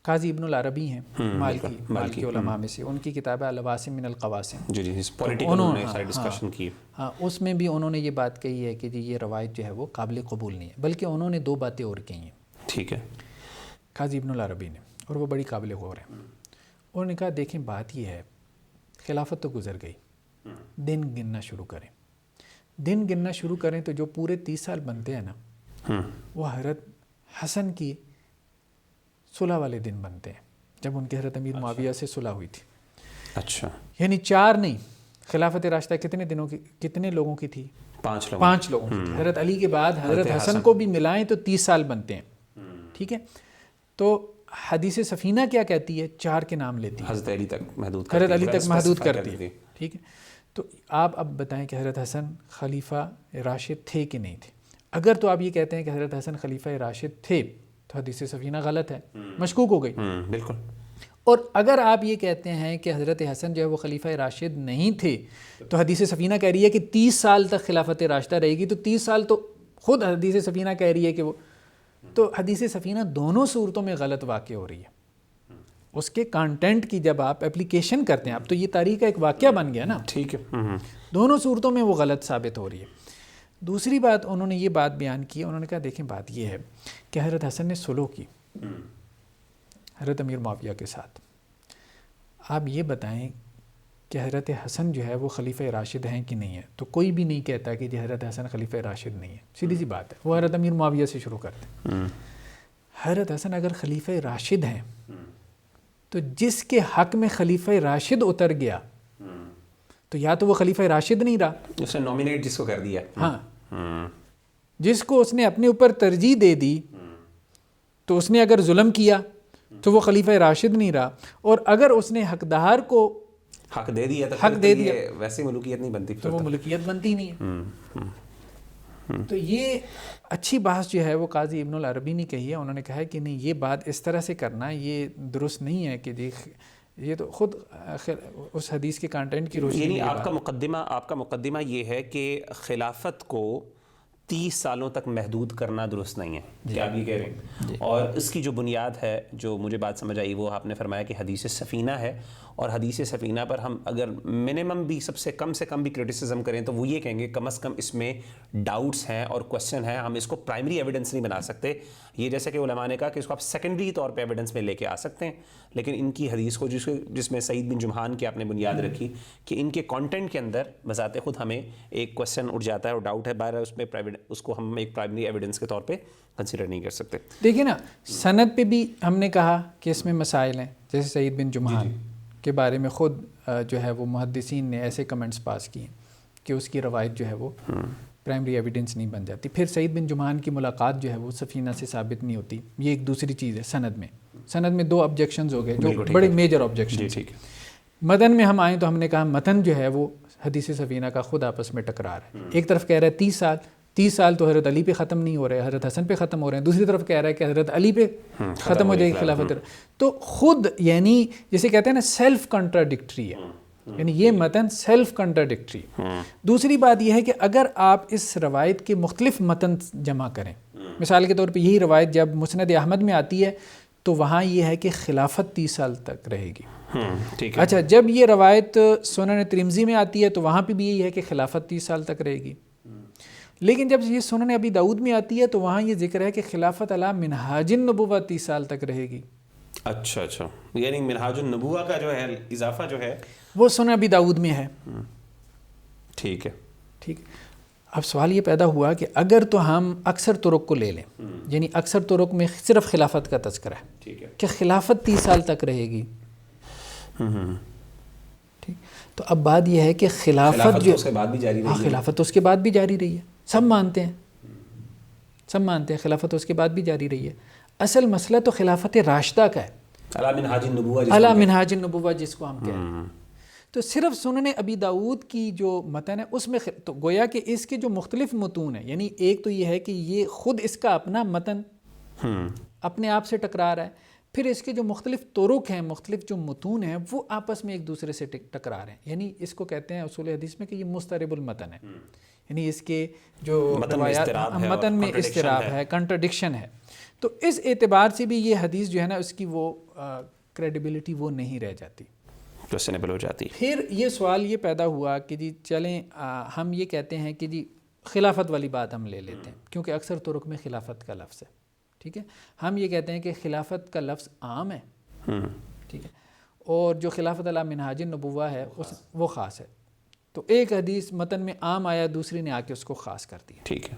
قاضی ابن العربی ہیں مالکی علماء میں سے، ان کی کتاب ہے العواصم من القواسم، جی پولیٹیکل انہوں نے ساری ڈسکشن کی. ہاں، اس میں بھی انہوں نے یہ بات کہی ہے کہ جی یہ روایت جو ہے وہ قابل قبول نہیں ہے، بلکہ انہوں نے 2 باتیں اور کہی ہیں. ٹھیک ہے. قاضی ابن العربی نے، اور وہ بڑی قابل غور ہیں. انہوں نے کہا دیکھیں بات یہ ہے، خلافت تو گزر گئی، دن گننا شروع کریں. دن گننا شروع کریں تو جو پورے 30 سال بنتے ہیں نا، وہ حضرت حسن کی صلح والے دن بنتے ہیں، جب ان کے حضرت امیر معاویہ سے صلح ہوئی تھی. اچھا. یعنی 4 نہیں، خلافت راشدہ کتنے دنوں کی، کتنے لوگوں کی تھی؟ 5 لوگوں کی تھی. حضرت علی کے بعد حضرت حسن کو بھی ملائیں تو 30 سال بنتے ہیں. ٹھیک ہے. تو حدیث سفینہ کیا کہتی ہے؟ 4 کے نام لیتی ہے، حضرت علی تک محدود کرتی ہے. ٹھیک ہے. تو آپ اب بتائیں کہ حضرت حسن خلیفہ راشد تھے کہ نہیں تھے؟ اگر تو آپ یہ کہتے ہیں کہ حضرت حسن خلیفہ راشد تھے تو حدیث سفینہ غلط ہے، مشکوک ہو گئی. بالکل. اور اگر آپ یہ کہتے ہیں کہ حضرت حسن جو ہے وہ خلیفہ راشد نہیں تھے تو حدیث سفینہ کہہ رہی ہے کہ 30 سال تک خلافت راشدہ رہے گی، تو 30 سال تو خود حدیث سفینہ کہہ رہی ہے کہ وہ، تو حدیث سفینہ دونوں صورتوں میں غلط واقع ہو رہی ہے. اس کے کانٹینٹ کی جب آپ اپلیکیشن کرتے ہیں، اب تو یہ تاریخ کا ایک واقعہ بن گیا نا. ٹھیک ہے. دونوں صورتوں میں وہ غلط ثابت ہو رہی ہے. دوسری بات انہوں نے یہ بات بیان کی، انہوں نے کہا دیکھیں بات یہ ہے کہ حضرت حسن نے صلح کی حضرت امیر معاویہ کے ساتھ. آپ یہ بتائیں کہ حضرت حسن جو ہے وہ خلیفہ راشد ہیں کہ نہیں ہے؟ تو کوئی بھی نہیں کہتا کہ جی حضرت حسن خلیفہ راشد نہیں ہے. سیدھی سی بات ہے، وہ حضرت امیر معاویہ سے شروع کرتے ہیں. حضرت حسن اگر خلیفہ راشد ہیں تو جس کے حق میں خلیفہ راشد اتر گیا تو یا تو وہ خلیفہ راشد نہیں رہا، اس نے نومینیٹ جس کو کر دیا، ہاں، جس کو اس نے اپنے اوپر ترجیح دے دی، تو اس نے اگر ظلم کیا تو وہ خلیفہ راشد نہیں رہا. اور اگر اس نے حقدار کو حق دے دیا ویسے ملوکیت نہیں بنتی، تو وہ ملوکیت بنتی نہیں ہے. تو یہ اچھی بات جو ہے وہ قاضی ابن العربی نے کہی ہے. انہوں نے کہا ہے کہ نہیں، یہ بات اس طرح سے کرنا یہ درست نہیں ہے کہ یہ تو خود اس حدیث کے کانٹینٹ کی روشنی. یعنی آپ کا مقدمہ یہ ہے کہ خلافت کو 30 سالوں تک محدود کرنا درست نہیں ہے، کیا آپ یہ کہہ رہے ہیں؟ اور اس کی جو بنیاد ہے، جو مجھے بات سمجھ آئی، وہ آپ نے فرمایا کہ حدیث سفینہ ہے. اور حدیث سفینہ پر ہم اگر منیمم بھی سب سے کم بھی کرٹیسزم کریں تو وہ یہ کہیں گے کم از کم اس میں ڈاؤٹس ہیں اور کوشچن ہیں، ہم اس کو پرائمری ایویڈنس نہیں بنا سکتے. یہ جیسے کہ علماء نے کہا کہ اس کو آپ سیکنڈری طور پہ ایویڈنس میں لے کے آ سکتے ہیں، لیکن ان کی حدیث کو جس میں سعید بن جمحان کی آپ نے بنیاد رکھی کہ ان کے کانٹینٹ کے اندر بذات خود ہمیں ایک کوشچن اٹھ جاتا ہے اور ڈاؤٹ ہے، باہر اس میں اس کو ہم ایک پرائمری ایویڈنس کے طور پہ کنسیڈر نہیں کر سکتے. دیکھیں نا، سند پہ بھی ہم نے کہا کہ اس میں مسائل ہیں، جیسے سعید بن جمحان کے بارے میں خود جو ہے وہ محدثین نے ایسے کمنٹس پاس کیے کہ اس کی روایت جو ہے وہ پرائمری ایویڈنس نہیں بن جاتی. پھر سعید بن جمحان کی ملاقات جو ہے وہ سفینہ سے ثابت نہیں ہوتی. یہ ایک دوسری چیز ہے. سند میں 2 آبجیکشنز ہو گئے جو بڑے میجر آبجیکشن. متن میں ہم آئیں تو ہم نے کہا متن جو ہے وہ حدیث سفینہ کا خود آپس میں ٹکرار ہے. ایک طرف کہہ رہا ہے 30 سال تو حضرت علی پہ ختم نہیں ہو رہے، حضرت حسن پہ ختم ہو رہے ہیں. دوسری طرف کہہ رہا ہے کہ حضرت علی پہ ختم ہو جائے گی خلافت. تو خود یعنی جسے کہتے ہیں نا سیلف کنٹراڈکٹری ہے، یعنی یہ متن سیلف کنٹراڈکٹری. دوسری بات یہ ہے کہ اگر آپ اس روایت کے مختلف متن جمع کریں، مثال کے طور پہ یہی روایت جب مسند احمد میں آتی ہے تو وہاں یہ ہے کہ خلافت 30 سال تک رہے گی. اچھا، جب یہ روایت سنن ترمذی میں آتی ہے تو وہاں پہ بھی یہی ہے کہ خلافت 30 سال تک رہے گی. لیکن جب یہ سنن ابی داؤد میں آتی ہے تو وہاں یہ ذکر ہے کہ خلافت علی منہاج النبوہ 30 سال تک رہے گی. اچھا، یعنی منہاج النبوہ کا جو ہے اضافہ جو ہے وہ سنن ابی داؤد میں ہے. ٹھیک ہے. اب سوال یہ پیدا ہوا کہ اگر تو ہم اکثر طرق کو لے لیں، یعنی اکثر طرق میں صرف خلافت کا تذکرہ ہے کہ خلافت 30 سال تک رہے گی. ٹھیک. تو اب بات یہ ہے کہ خلافت جو اس کے بعد بھی جاری رہی ہے. خلافت اس کے بعد بھی جاری رہی ہے، سب مانتے ہیں، سب مانتے ہیں خلافت اس کے بعد بھی جاری رہی ہے. اصل مسئلہ تو خلافت راشدہ کا ہے، علی منہاج النبوہ، علی منہاج النبوہ جس کو ہم کہتے ہیں. تو صرف سنن ابی داؤد کی جو متن ہے اس میں تو گویا کہ اس کے جو مختلف متون ہیں، یعنی ایک تو یہ ہے کہ یہ خود اس کا اپنا متن اپنے آپ سے ٹکرا رہا ہے، پھر اس کے جو مختلف طرق ہیں، مختلف جو متون ہیں وہ آپس میں ایک دوسرے سے ٹکرا رہے ہیں. یعنی اس کو کہتے ہیں اصول حدیث میں کہ یہ مضطرب المتن ہے، یعنی اس کے جو روایات متن میں اضطراب ہے، کنٹرڈکشن ہے. تو اس اعتبار سے بھی یہ حدیث جو ہے نا اس کی وہ کریڈیبلٹی وہ نہیں رہ جاتی، کوسچنیبل ہو جاتی. پھر یہ سوال یہ پیدا ہوا کہ جی چلیں ہم یہ کہتے ہیں کہ جی خلافت والی بات ہم لے لیتے ہیں کیونکہ اکثر طرق میں خلافت کا لفظ ہے. ٹھیک ہے، ہم یہ کہتے ہیں کہ خلافت کا لفظ عام ہے، ٹھیک ہے، اور جو خلافت علی منہاج النبوہ ہے وہ خاص ہے. تو ایک حدیث متن میں عام آیا، دوسری نے آ کے اس کو خاص کر دیا. ٹھیک ہے.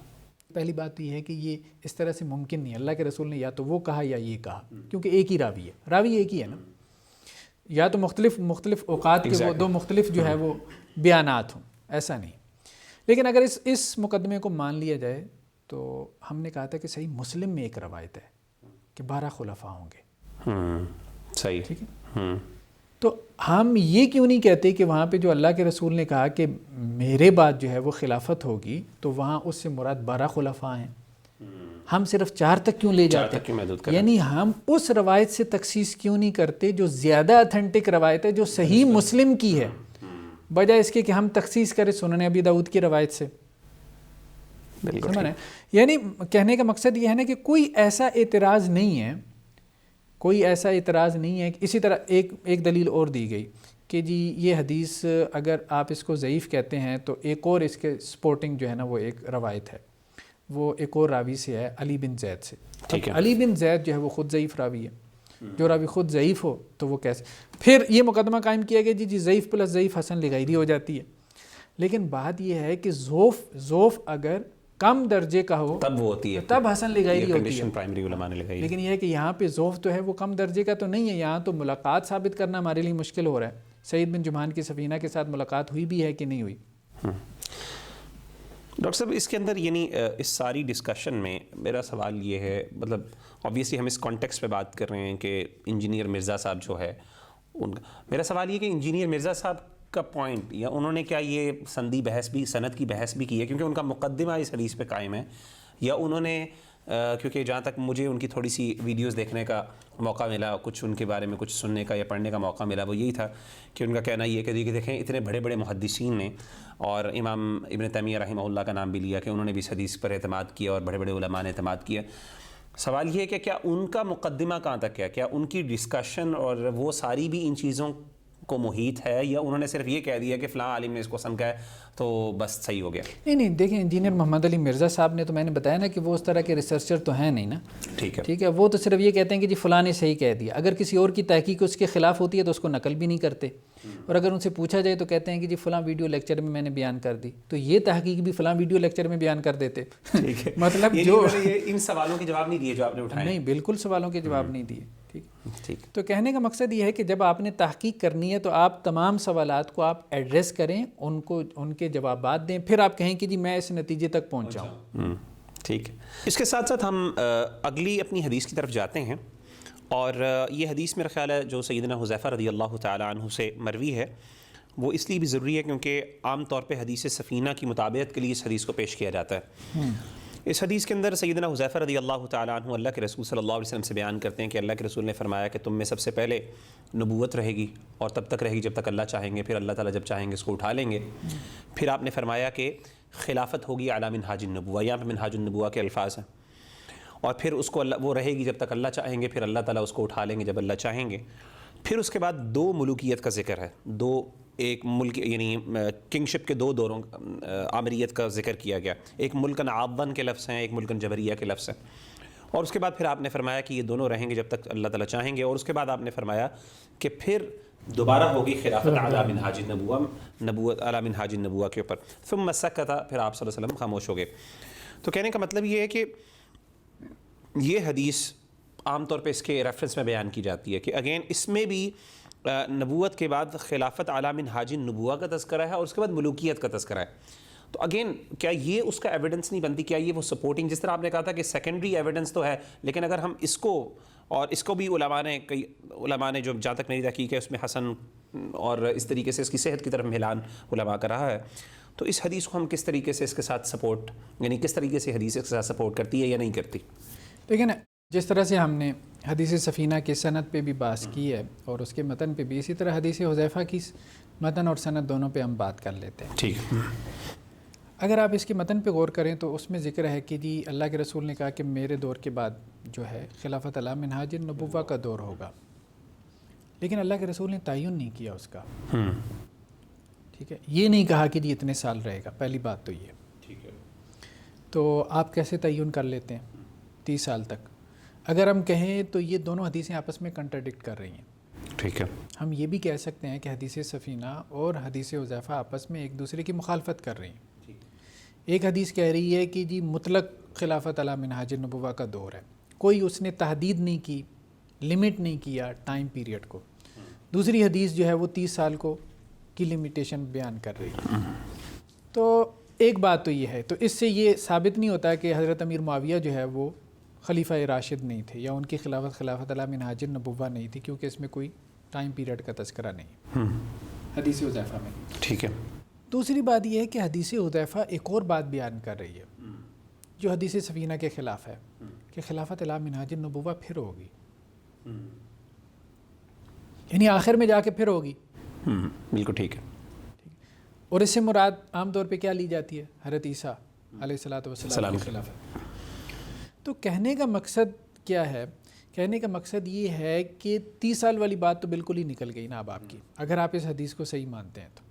پہلی بات تو یہ ہے کہ یہ اس طرح سے ممکن نہیں. اللہ کے رسول نے یا تو وہ کہا یا یہ کہا، کیونکہ ایک ہی راوی ہے، راوی ایک ہی ہے نا. یا تو مختلف اوقات کے وہ دو مختلف جو ہے وہ بیانات ہوں، ایسا نہیں. لیکن اگر اس مقدمے کو مان لیا جائے تو ہم نے کہا تھا کہ صحیح مسلم میں ایک روایت ہے کہ 12 خلفاء ہوں گے. صحیح. ٹھیک ہے، تو ہم یہ کیوں نہیں کہتے کہ وہاں پہ جو اللہ کے رسول نے کہا کہ میرے بعد جو ہے وہ خلافت ہوگی تو وہاں اس سے مراد 12 خلفاء ہیں، ہم صرف 4 تک کیوں لے جاتے ہیں؟ یعنی ہم اس روایت سے تخصیص کیوں نہیں کرتے جو زیادہ اتھینٹک روایت ہے، جو صحیح مسلم کی ہے، بجائے اس کے کہ ہم تخصیص کریں سنن ابی داؤد کی روایت سے. بالکل. یعنی کہنے کا مقصد یہ ہے نا کہ کوئی ایسا اعتراض نہیں ہے، کوئی ایسا اعتراض نہیں ہے. اسی طرح ایک دلیل اور دی گئی کہ جی یہ حدیث اگر آپ اس کو ضعیف کہتے ہیں تو ایک اور اس کے سپورٹنگ جو ہے نا وہ ایک روایت ہے، وہ ایک اور راوی سے ہے، علی بن زید سے. علی بن زید جو ہے وہ خود ضعیف راوی ہے. جو راوی خود ضعیف ہو تو وہ کیسے؟ پھر یہ مقدمہ قائم کیا گیا جی ضعیف پلس ضعیف حسن لغیری ہو جاتی ہے. لیکن بات یہ ہے کہ ضعف اگر کم درجے کا ہو تب وہ ہوتی ہے، تب حسن لغیری ہوتی ہے. پرائمری علماء نے لگائی. لیکن یہ ہے کہ یہاں پہ ضعف تو ہے وہ کم درجے کا تو نہیں ہے، یہاں تو ملاقات ثابت کرنا ہمارے لیے مشکل ہو رہا ہے. سعید بن جمحان کی سفینہ کے ساتھ ملاقات ہوئی بھی ہے کہ نہیں ہوئی؟ ڈاکٹر صاحب اس کے اندر یعنی اس ساری ڈسکشن میں میرا سوال یہ ہے، مطلب آبویسلی ہم اس کانٹیکسٹ پہ بات کر رہے ہیں کہ انجینئر مرزا صاحب جو ہے ان کا، میرا سوال یہ کہ انجینئر مرزا صاحب کا پوائنٹ یا انہوں نے کیا یہ سندی بحث بھی، سند کی بحث بھی کی ہے کیونکہ ان کا مقدمہ اس حدیث پہ قائم ہے، یا انہوں نے کیونکہ جہاں تک مجھے ان کی تھوڑی سی ویڈیوز دیکھنے کا موقع ملا، کچھ ان کے بارے میں کچھ سننے کا یا پڑھنے کا موقع ملا، وہ یہی تھا کہ ان کا کہنا یہ کہ دیکھیں اتنے بڑے بڑے محدثین نے، اور امام ابن تیمیہ رحمہ اللہ کا نام بھی لیا کہ انہوں نے بھی اس حدیث پر اعتماد کیا اور بڑے بڑے علماء نے اعتماد کیا. سوال یہ ہے کہ کیا ان کا مقدمہ کہاں تک ہے، کیا ان کی ڈسکشن اور وہ ساری بھی ان چیزوں کو محیط ہے، یا انہوں نے صرف یہ کہہ دیا کہ فلاں عالم نے اس کو سمجھا ہے تو بس صحیح ہو گیا؟ نہیں، دیکھیں انجینئر محمد علی مرزا صاحب نے تو میں نے بتایا نا کہ وہ اس طرح کے ریسرچر تو ہیں نہیں نا. ٹھیک ہے، وہ تو صرف یہ کہتے ہیں کہ جی فلاں نے صحیح کہہ دیا. اگر کسی اور کی تحقیق اس کے خلاف ہوتی ہے تو اس کو نقل بھی نہیں کرتے، اور اگر ان سے پوچھا جائے تو کہتے ہیں کہ جی فلاں ویڈیو لیکچر میں نے بیان کر دی، تو یہ تحقیق بھی فلاں ویڈیو لیکچر میں بیان کر دیتے. مطلب جو ان سوالوں کے جواب نہیں دیے جو آپ نے اٹھائے. نہیں، بالکل سوالوں کے جواب نہیں دیے. ٹھیک. تو کہنے کا مقصد یہ ہے کہ جب آپ نے تحقیق کرنی ہے تو آپ تمام سوالات کو آپ ایڈریس کریں، ان کے جوابات دیں، پھر آپ کہیں کہ جی میں اس نتیجے تک پہنچا ہوں. ٹھیک ہے. اس کے ساتھ ساتھ ہم اگلی اپنی حدیث کی طرف جاتے ہیں، اور یہ حدیث میرا خیال ہے جو سیدنا حذیفہ رضی اللہ تعالی عنہ سے مروی ہے، وہ اس لیے بھی ضروری ہے کیونکہ عام طور پہ حدیث سفینہ کی مطابقت کے لیے اس حدیث کو پیش کیا جاتا ہے. اس حدیث کے اندر سیدنا حذیفہ رضی اللہ تعالیٰ عنہ اللہ کے رسول صلی اللہ علیہ وسلم سے بیان کرتے ہیں کہ اللہ کے رسول نے فرمایا کہ تم میں سب سے پہلے نبوت رہے گی، اور تب تک رہے گی جب تک اللہ چاہیں گے، پھر اللہ تعالیٰ جب چاہیں گے اس کو اٹھا لیں گے. پھر آپ نے فرمایا کہ خلافت ہوگی علی منہاج النبوہ، یہاں پہ منہاج النبوہ کے الفاظ ہیں، اور پھر اس کو وہ رہے گی جب تک اللہ چاہیں گے، پھر اللہ تعالیٰ اس کو اٹھا لیں گے جب اللہ چاہیں گے. پھر اس کے بعد 2 ملوکیت کا ذکر ہے، ایک ملک یعنی کنگشپ کے 2 دوروں آمریت کا ذکر کیا گیا، ایک ملکن عاضن کے لفظ ہیں، ایک ملکن جبریہ کے لفظ ہیں. اور اس کے بعد پھر آپ نے فرمایا کہ یہ دونوں رہیں گے جب تک اللہ تعالیٰ چاہیں گے. اور اس کے بعد آپ نے فرمایا کہ پھر دوبارہ ہوگی خلافت علی منہاج النبوہ، نبوت علی منہاج النبوہ کے اوپر. ثم سکت، پھر آپ صلی اللہ علیہ وسلم خاموش ہو گئے. تو کہنے کا مطلب یہ ہے کہ یہ حدیث عام طور پہ اس کے ریفرنس میں بیان کی جاتی ہے کہ اگین اس میں بھی نبوت کے بعد خلافت اعلیٰ منہاج النبوہ کا تذکرہ ہے اور اس کے بعد ملوکیت کا تذکرہ ہے. تو اگین کیا یہ اس کا ایویڈنس نہیں بنتی؟ کیا یہ وہ سپورٹنگ، جس طرح آپ نے کہا تھا کہ سیکنڈری ایویڈنس تو ہے، لیکن اگر ہم اس کو، اور اس کو بھی کئی علماء نے جو جہاں تک میری تحقیق ہے اس میں حسن اور اس طریقے سے اس کی صحت کی طرف میلان علماء کا رہا ہے، تو اس حدیث کو ہم کس طریقے سے اس کے ساتھ سپورٹ، یعنی کس طریقے سے حدیث اس کے ساتھ سپورٹ کرتی ہے یا نہیں کرتی؟ لیکن جس طرح سے ہم نے حدیث سفینہ کی سند پہ بھی بحث کی ہے اور اس کے متن پہ بھی، اسی طرح حدیث حذیفہ کی متن اور سند دونوں پہ ہم بات کر لیتے ہیں. ٹھیک ہے. اگر آپ اس کے متن پہ غور کریں تو اس میں ذکر ہے کہ جی اللہ کے رسول نے کہا کہ میرے دور کے بعد جو ہے خلافت علی منہاج النبوہ کا دور ہوگا، لیکن اللہ کے رسول نے تعین نہیں کیا اس کا. ٹھیک ہے، یہ نہیں کہا کہ جی اتنے سال رہے گا. پہلی بات تو یہ. ٹھیک ہے. تو آپ کیسے تعین کر لیتے ہیں 30 سال تک؟ اگر ہم کہیں تو یہ دونوں حدیثیں آپس میں کنٹرڈکٹ کر رہی ہیں. ٹھیک ہے. ہم یہ بھی کہہ سکتے ہیں کہ حدیث سفینہ اور حدیث حذیفہ آپس میں ایک دوسرے کی مخالفت کر رہی ہیں. ایک حدیث کہہ رہی ہے کہ جی مطلق خلافت علی منہاج النبوہ کا دور ہے، کوئی اس نے تحدید نہیں کی، لمٹ نہیں کیا ٹائم پیریڈ کو. دوسری حدیث جو ہے وہ 30 سال کو کی لمیٹیشن بیان کر رہی ہے. تو ایک بات تو یہ ہے، تو اس سے یہ ثابت نہیں ہوتا کہ حضرت امیر معاویہ جو ہے وہ خلیفہ راشد نہیں تھے یا ان کی خلافت علی منہاج النبوہ نہیں تھی، کیونکہ اس میں کوئی ٹائم پیریڈ کا تذکرہ نہیں حدیث حذیفہ میں. ٹھیک ہے. دوسری بات یہ ہے کہ حدیث حذیفہ ایک اور بات بیان کر رہی ہے جو حدیث سفینہ کے خلاف ہے، کہ خلافت علی منہاج النبوہ پھر ہوگی، یعنی آخر میں جا کے پھر ہوگی. بالکل ٹھیک ہے. اور اس سے مراد عام طور پہ کیا لی جاتی ہے؟ حضرت عیسیٰ علیہ الصلوۃ والسلام کے خلافت. تو کہنے کا مقصد کیا ہے؟ کہنے کا مقصد یہ ہے کہ 30 سال والی بات تو بالکل ہی نکل گئی نا اب آپ کی، اگر آپ اس حدیث کو صحیح مانتے ہیں تو.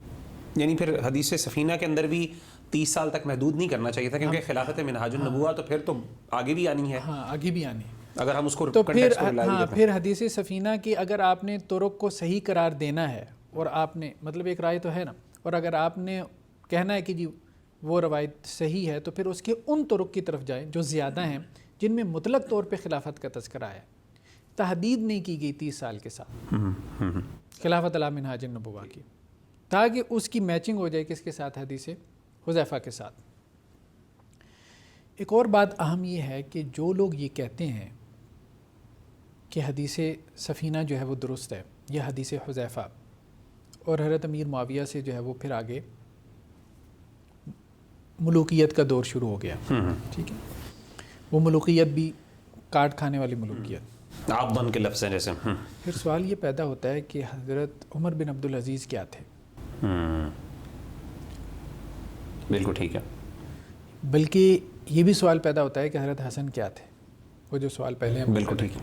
یعنی پھر حدیث سفینہ کے اندر بھی 30 سال تک محدود نہیں کرنا چاہیے تھا، کیونکہ خلافت منہاج النبوہ تو پھر تو آگے بھی آنی ہے. ہاں آگے بھی آنی ہے. اگر ہم اس کو تو پھر حدیث سفینہ کی اگر آپ نے طرق کو صحیح قرار دینا ہے، اور آپ نے مطلب ایک رائے تو ہے نا، اور اگر آپ نے کہنا ہے کہ جی وہ روایت صحیح ہے، تو پھر اس کے ان طرق کی طرف جائیں جو زیادہ ہیں، جن میں مطلق طور پہ خلافت کا تذکرہ ہے، تحدید نہیں کی گئی 30 سال کے ساتھ خلافت علی منہاج النبوہ کی، تاکہ اس کی میچنگ ہو جائے کس کے ساتھ؟ حدیث حذیفہ کے ساتھ. ایک اور بات اہم یہ ہے کہ جو لوگ یہ کہتے ہیں کہ حدیث سفینہ جو ہے وہ درست ہے، یا حدیث حذیفہ، اور حضرت امیر معاویہ سے جو ہے وہ پھر آگے ملوکیت کا دور شروع ہو گیا. ٹھیک ہے، وہ ملوکیت بھی کاٹ کھانے والی ملوکیت، عبدن کے لفظ ہیں جیسے. پھر سوال یہ پیدا ہوتا ہے کہ حضرت عمر بن عبدالعزیز کیا تھے؟ بالکل ٹھیک ہے. بلکہ یہ بھی سوال پیدا ہوتا ہے کہ حضرت حسن کیا تھے؟ وہ جو سوال پہلے ہم بالکل ٹھیک ہے.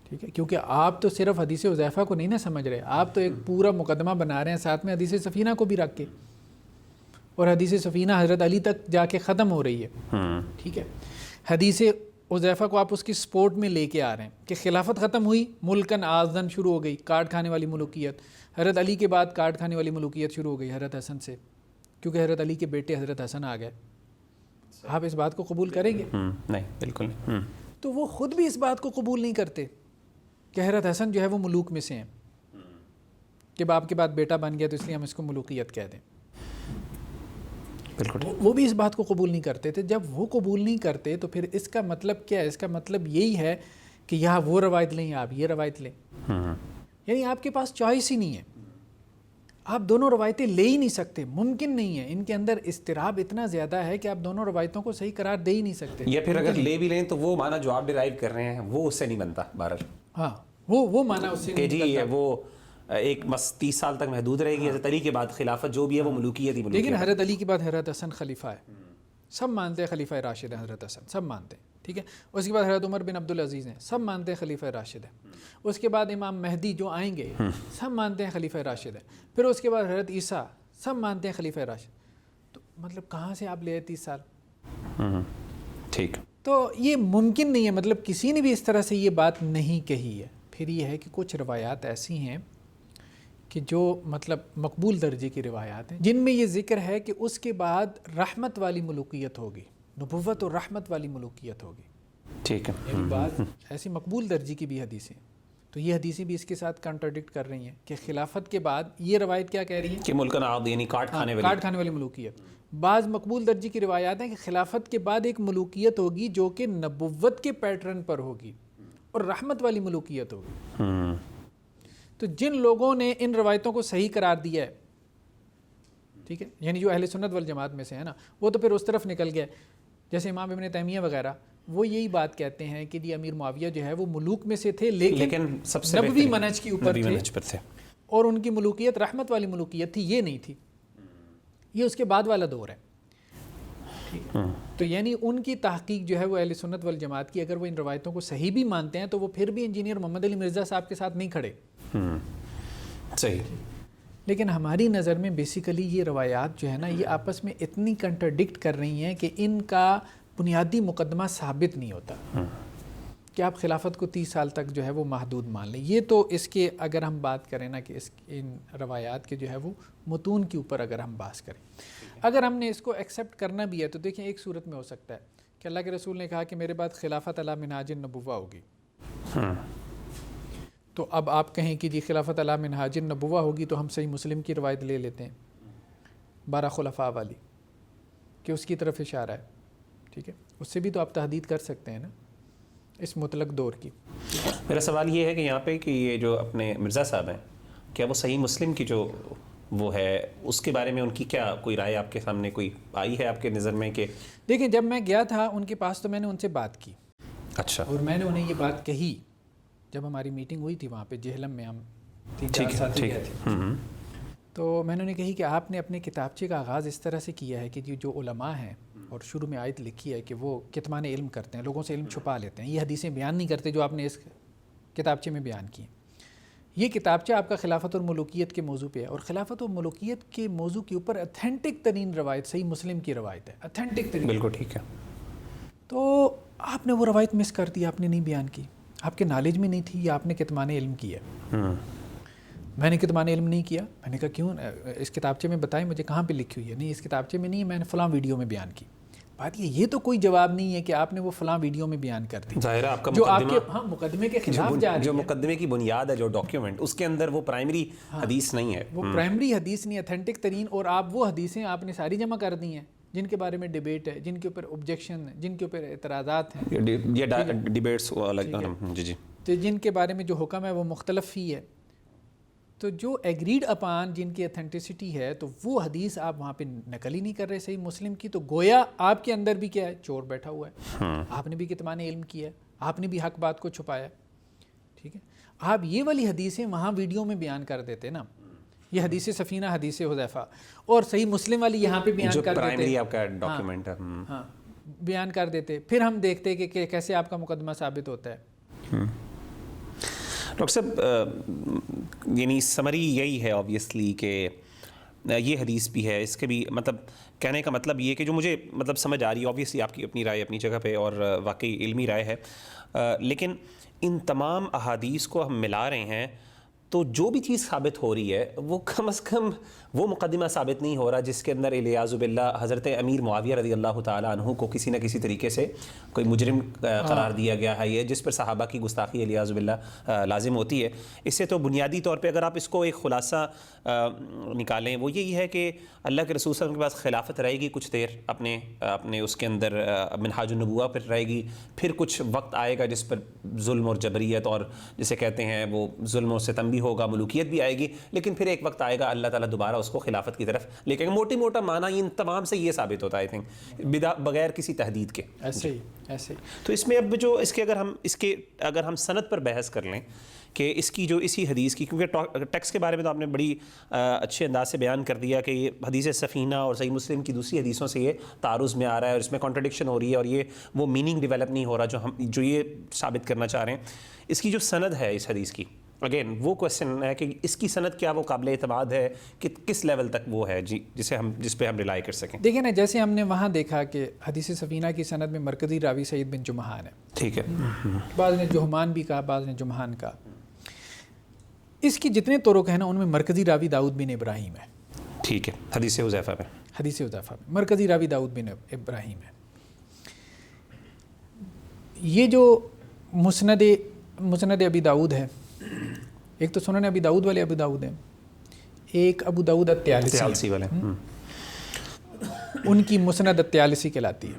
ٹھیک ہے، کیونکہ آپ تو صرف حدیث حذیفہ کو نہیں نا سمجھ رہے، آپ تو ایک پورا مقدمہ بنا رہے ہیں ساتھ میں حدیث سفینہ کو بھی رکھ کے، اور حدیث سفینہ حضرت علی تک جا کے ختم ہو رہی ہے. ٹھیک ہے، حدیث حذیفہ کو آپ اس کی سپورٹ میں لے کے آ رہے ہیں کہ خلافت ختم ہوئی، ملکن آزن شروع ہو گئی، کاٹ کھانے والی ملوکیت. حضرت علی کے بعد کاٹ کھانے والی ملوکیت شروع ہو گئی حضرت حسن سے، کیونکہ حضرت علی کے بیٹے حضرت حسن آ گئے. آپ اس بات کو قبول کریں گے؟ نہیں، بالکل نہیں. تو وہ خود بھی اس بات کو قبول نہیں کرتے کہ حضرت حسن جو ہے وہ ملوک میں سے ہیں، کہ باپ کے بعد بیٹا بن گیا تو اس لیے ہم اس کو ملوکیت کہہ دیں. بالکل وہ بھی اس بات کو قبول نہیں کرتے تھے. جب وہ قبول نہیں کرتے تو پھر اس کا مطلب کیا ہے؟ اس کا مطلب یہی ہے کہ یہاں وہ روایت لیں، آپ یہ روایت لیں. یعنی آپ کے پاس چوائس ہی نہیں ہے، آپ دونوں روایتیں لے ہی نہیں سکتے، ممکن نہیں ہے. ان کے اندر اضطراب اتنا زیادہ ہے کہ آپ دونوں روایتوں کو صحیح قرار دے ہی نہیں سکتے. یا پھر اگر لے بھی لیں تو وہ معنی جو آپ ڈرائیو کر رہے ہیں وہ اس سے نہیں بنتا. بہرحال ہاں وہ معنی اس سے کہ جی وہ ایک 30 سال تک محدود رہے گی، حضرت علی کے بعد خلافت جو بھی ہے وہ ملوکیت ہی ملوکیت. لیکن حضرت علی کے بعد حضرت حسن خلیفہ ہے، سب مانتے ہیں خلیفہ راشد ہیں حضرت حسن، سب مانتے ہیں. ٹھیک ہے، اس کے بعد حضرت عمر بن عبدالعزیز ہیں، سب مانتے ہیں خلیفہ راشد ہیں. اس کے بعد امام مہدی جو آئیں گے سب مانتے ہیں خلیفہ راشد ہیں. پھر اس کے بعد حضرت عیسیٰ، سب مانتے ہیں خلیفہ راشد. تو مطلب کہاں سے آپ لے آئے 30 سال؟ ٹھیک. تو یہ ممکن نہیں ہے، مطلب کسی نے بھی اس طرح سے یہ بات نہیں کہی ہے. پھر یہ ہے کہ کچھ روایات ایسی ہیں کہ جو مطلب مقبول درجے کی روایات ہیں، جن میں یہ ذکر ہے کہ اس کے بعد رحمت والی ملوکیت ہوگی، نبوت اور رحمت والی ملوکیت ہوگی. ٹھیک ہے. یعنی بعض ایسی مقبول درجے کی بھی حدیثیں تو یہ حدیثیں بھی اس کے ساتھ کنٹراڈکٹ کر رہی ہیں کہ خلافت کے بعد یہ روایت کیا کہہ رہی ہے کہ ملکن عاد یعنی کاٹ کھانے والی ملوکیت. بعض مقبول درجے کی روایات ہیں کہ خلافت کے بعد ایک ملوکیت ہوگی جو کہ نبوت کے پیٹرن پر ہوگی اور رحمت والی ملوکیت ہوگی. تو جن لوگوں نے ان روایتوں کو صحیح قرار دیا ہے, ٹھیک ہے, یعنی جو اہل سنت والجماعت میں سے ہے نا, وہ تو پھر اس طرف نکل گئے. جیسے امام ابن تیمیہ وغیرہ وہ یہی بات کہتے ہیں کہ جی امیر معاویہ جو ہے وہ ملوک میں سے تھے لیکن سب سے نبوی منہج کے اوپر تھے اور ان کی ملوکیت رحمت والی ملوکیت تھی, یہ نہیں تھی. یہ اس کے بعد والا دور ہے. تو یعنی ان کی تحقیق جو ہے وہ اہل سنت والجماعت کی, اگر وہ ان روایتوں کو صحیح بھی مانتے ہیں تو وہ پھر بھی انجینئر محمد علی مرزا صاحب کے ساتھ نہیں کھڑے. صحیح. لیکن ہماری نظر میں بیسیکلی یہ روایات جو ہے نا یہ آپس میں اتنی کنٹراڈکٹ کر رہی ہیں کہ ان کا بنیادی مقدمہ ثابت نہیں ہوتا کہ آپ خلافت کو 30 سال تک جو ہے وہ محدود مان لیں. یہ تو اس کے اگر ہم بات کریں نا کہ ان روایات کے جو ہے وہ متون کے اوپر اگر ہم بحث کریں, اگر ہم نے اس کو ایکسیپٹ کرنا بھی ہے تو دیکھیں ایک صورت میں ہو سکتا ہے کہ اللہ کے رسول نے کہا کہ میرے بعد خلافت علی منہاج النبوہ ہوگی. تو اب آپ کہیں کہ جی خلافت علی منہاج النبوہ ہوگی تو ہم صحیح مسلم کی روایت لے لیتے ہیں 12 خلفاء والی کہ اس کی طرف اشارہ ہے, ٹھیک ہے, اس سے بھی تو آپ تحدید کر سکتے ہیں نا اس مطلق دور کی. میرا سوال یہ ہے کہ یہاں پہ کہ یہ جو اپنے مرزا صاحب ہیں, کیا وہ صحیح مسلم کی جو وہ ہے اس کے بارے میں ان کی کیا کوئی رائے آپ کے سامنے کوئی آئی ہے آپ کے نظر میں؟ کہ دیکھیں جب میں گیا تھا ان کے پاس تو میں نے ان سے بات کی. اچھا. اور میں نے انہیں یہ بات کہی جب ہماری میٹنگ ہوئی تھی وہاں پہ جہلم میں, ہم 3-4 ساتھی گئے تھے, تو میں نے انہیں کہی کہ آپ نے اپنے کتابچے کا آغاز اس طرح سے کیا ہے کہ جو علماء ہیں اور شروع میں آیت لکھی ہے کہ وہ کتمان علم کرتے ہیں, لوگوں سے علم چھپا لیتے ہیں, یہ حدیثیں بیان نہیں کرتے جو آپ نے اس کتابچے میں بیان کی. یہ کتابچہ آپ کا خلافت اور ملوکیت کے موضوع پہ ہے اور خلافت اور ملوکیت کے موضوع کے اوپر اتھینٹک ترین روایت صحیح مسلم کی روایت ہے, اتھینٹک ترین. بالکل ٹھیک ہے. تو آپ نے وہ روایت مس کر دی, آپ نے نہیں بیان کی, آپ کے نالج میں نہیں تھی یا آپ نے کتمان علم کیا. میں نے کتمان علم نہیں کیا. میں نے کہا کیوں, اس کتابچے میں بتائیں مجھے کہاں پہ لکھی ہوئی ہے. نہیں اس کتابچے میں نہیں ہے, میں نے فلاں ویڈیو میں بیان کی. بات یہ تو کوئی جواب نہیں ہے کہ آپ نے وہ فلاں ویڈیو میں بیان کر دی. ظاہر ہے آپ کا جو آپ کے مقدمے کے خلاف جا رہی ہے, جو مقدمے کی بنیاد ہے جو ڈاکیومنٹ, اس کے اندر وہ پرائمری حدیث نہیں ہے, وہ پرائمری حدیث نہیں, اتھینٹک ترین. اور آپ وہ حدیثیں آپ نے ساری جمع کر دی ہیں جن کے بارے میں ڈیبیٹ ہے, جن کے اوپر آبجیکشن ہے, جن کے اوپر اعتراضات ہیں, یہ ڈیبیٹس جی جی, تو جن کے بارے میں جو حکم ہے وہ مختلف ہی ہے. تو جو ایگریڈ اپان جن کی اتھینٹسٹی ہے تو وہ حدیث آپ وہاں پہ نقل ہی نہیں کر رہے صحیح مسلم کی. تو گویا آپ کے اندر بھی کیا ہے, چور بیٹھا ہوا ہے. آپ نے بھی کتمان علم کیا ہے, آپ نے بھی حق بات کو چھپایا, ٹھیک ہے. آپ یہ والی حدیثیں وہاں ویڈیو میں بیان کر دیتے نا, یہ حدیث سفینہ, حدیث حذیفہ, اور صحیح مسلم والی یہاں پہ بیان کر دیتے, آپ کا ڈاکیومنٹ ہے, ہاں بیان کر دیتے. پھر ہم دیکھتے کہ کیسے آپ کا مقدمہ ثابت ہوتا ہے. ڈاکٹر صاحب یعنی سمری یہی ہے آبویسلی کہ یہ حدیث بھی ہے, اس کے بھی مطلب کہنے کا مطلب یہ کہ جو مجھے مطلب سمجھ آ رہی ہے, آبویسلی آپ کی اپنی رائے اپنی جگہ پہ اور واقعی علمی رائے ہے, لیکن ان تمام احادیث کو ہم ملا رہے ہیں تو جو بھی چیز ثابت ہو رہی ہے وہ کم از کم وہ مقدمہ ثابت نہیں ہو رہا جس کے اندر الیاذ باللہ حضرت امیر معاویہ رضی اللہ تعالیٰ عنہ کو کسی نہ کسی طریقے سے کوئی مجرم قرار دیا گیا ہے, یہ جس پر صحابہ کی گستاخی الیاذ باللہ لازم ہوتی ہے. اس سے تو بنیادی طور پہ اگر آپ اس کو ایک خلاصہ نکالیں وہ یہی ہے کہ اللہ کے رسول صلی اللہ علیہ وسلم کے پاس خلافت رہے گی کچھ دیر, اپنے اس کے اندر منہاج النبوہ پر رہے گی, پھر کچھ وقت آئے گا جس پر ظلم اور جبریت اور جسے کہتے ہیں وہ ظلم و ستم بھی ہوگا, ملوکیت بھی آئے گی, لیکن پھر ایک وقت آئے گا اللہ تعالیٰ دوبارہ اس کو خلافت کی طرف لے کے. موٹی موٹا معنی ان تمام سے یہ ثابت ہوتا ہے آئی تھنک بغیر کسی تحدید کے. ایسے تو اس میں اب جو اس کے اگر ہم سند پر بحث کر لیں کہ اس کی جو اسی حدیث کی, کیونکہ ٹیکسٹ کے بارے میں تو آپ نے بڑی اچھے انداز سے بیان کر دیا کہ یہ حدیث سفینہ اور صحیح مسلم کی دوسری حدیثوں سے یہ تعارض میں آ رہا ہے اور اس میں کانٹرڈکشن ہو رہی ہے اور یہ وہ میننگ ڈیولپ نہیں ہو رہا جو یہ ثابت کرنا چاہ رہے ہیں. اس کی جو سند ہے اس حدیث کی, اگین وہ کوشچن ہے کہ اس کی سند کیا وہ قابل اعتماد ہے, کہ کس لیول تک وہ ہے جی جس پہ ہم ریلائی کر سکیں. دیکھیں نا, جیسے ہم نے وہاں دیکھا کہ حدیث سفینہ کی سند میں مرکزی راوی سعید بن جمحان ہے, ٹھیک ہے, بعض نے جہمان بھی کہا, بعض نے جمحان کہا. اس کی جتنے طرق ہیں نا ان میں مرکزی راوی داؤد بن ابراہیم ہے, ٹھیک ہے, حدیث حذیفہ میں مرکزی راوی داؤد بن ابراہیم ہے. یہ جو مسند ابی داؤد ہے ایک تو سنن ابی داؤد والے ابو داؤد ہیں، ایک ابو داؤد الطیالسی والے، ان کی مسند الطیالسی کہلاتی ہے،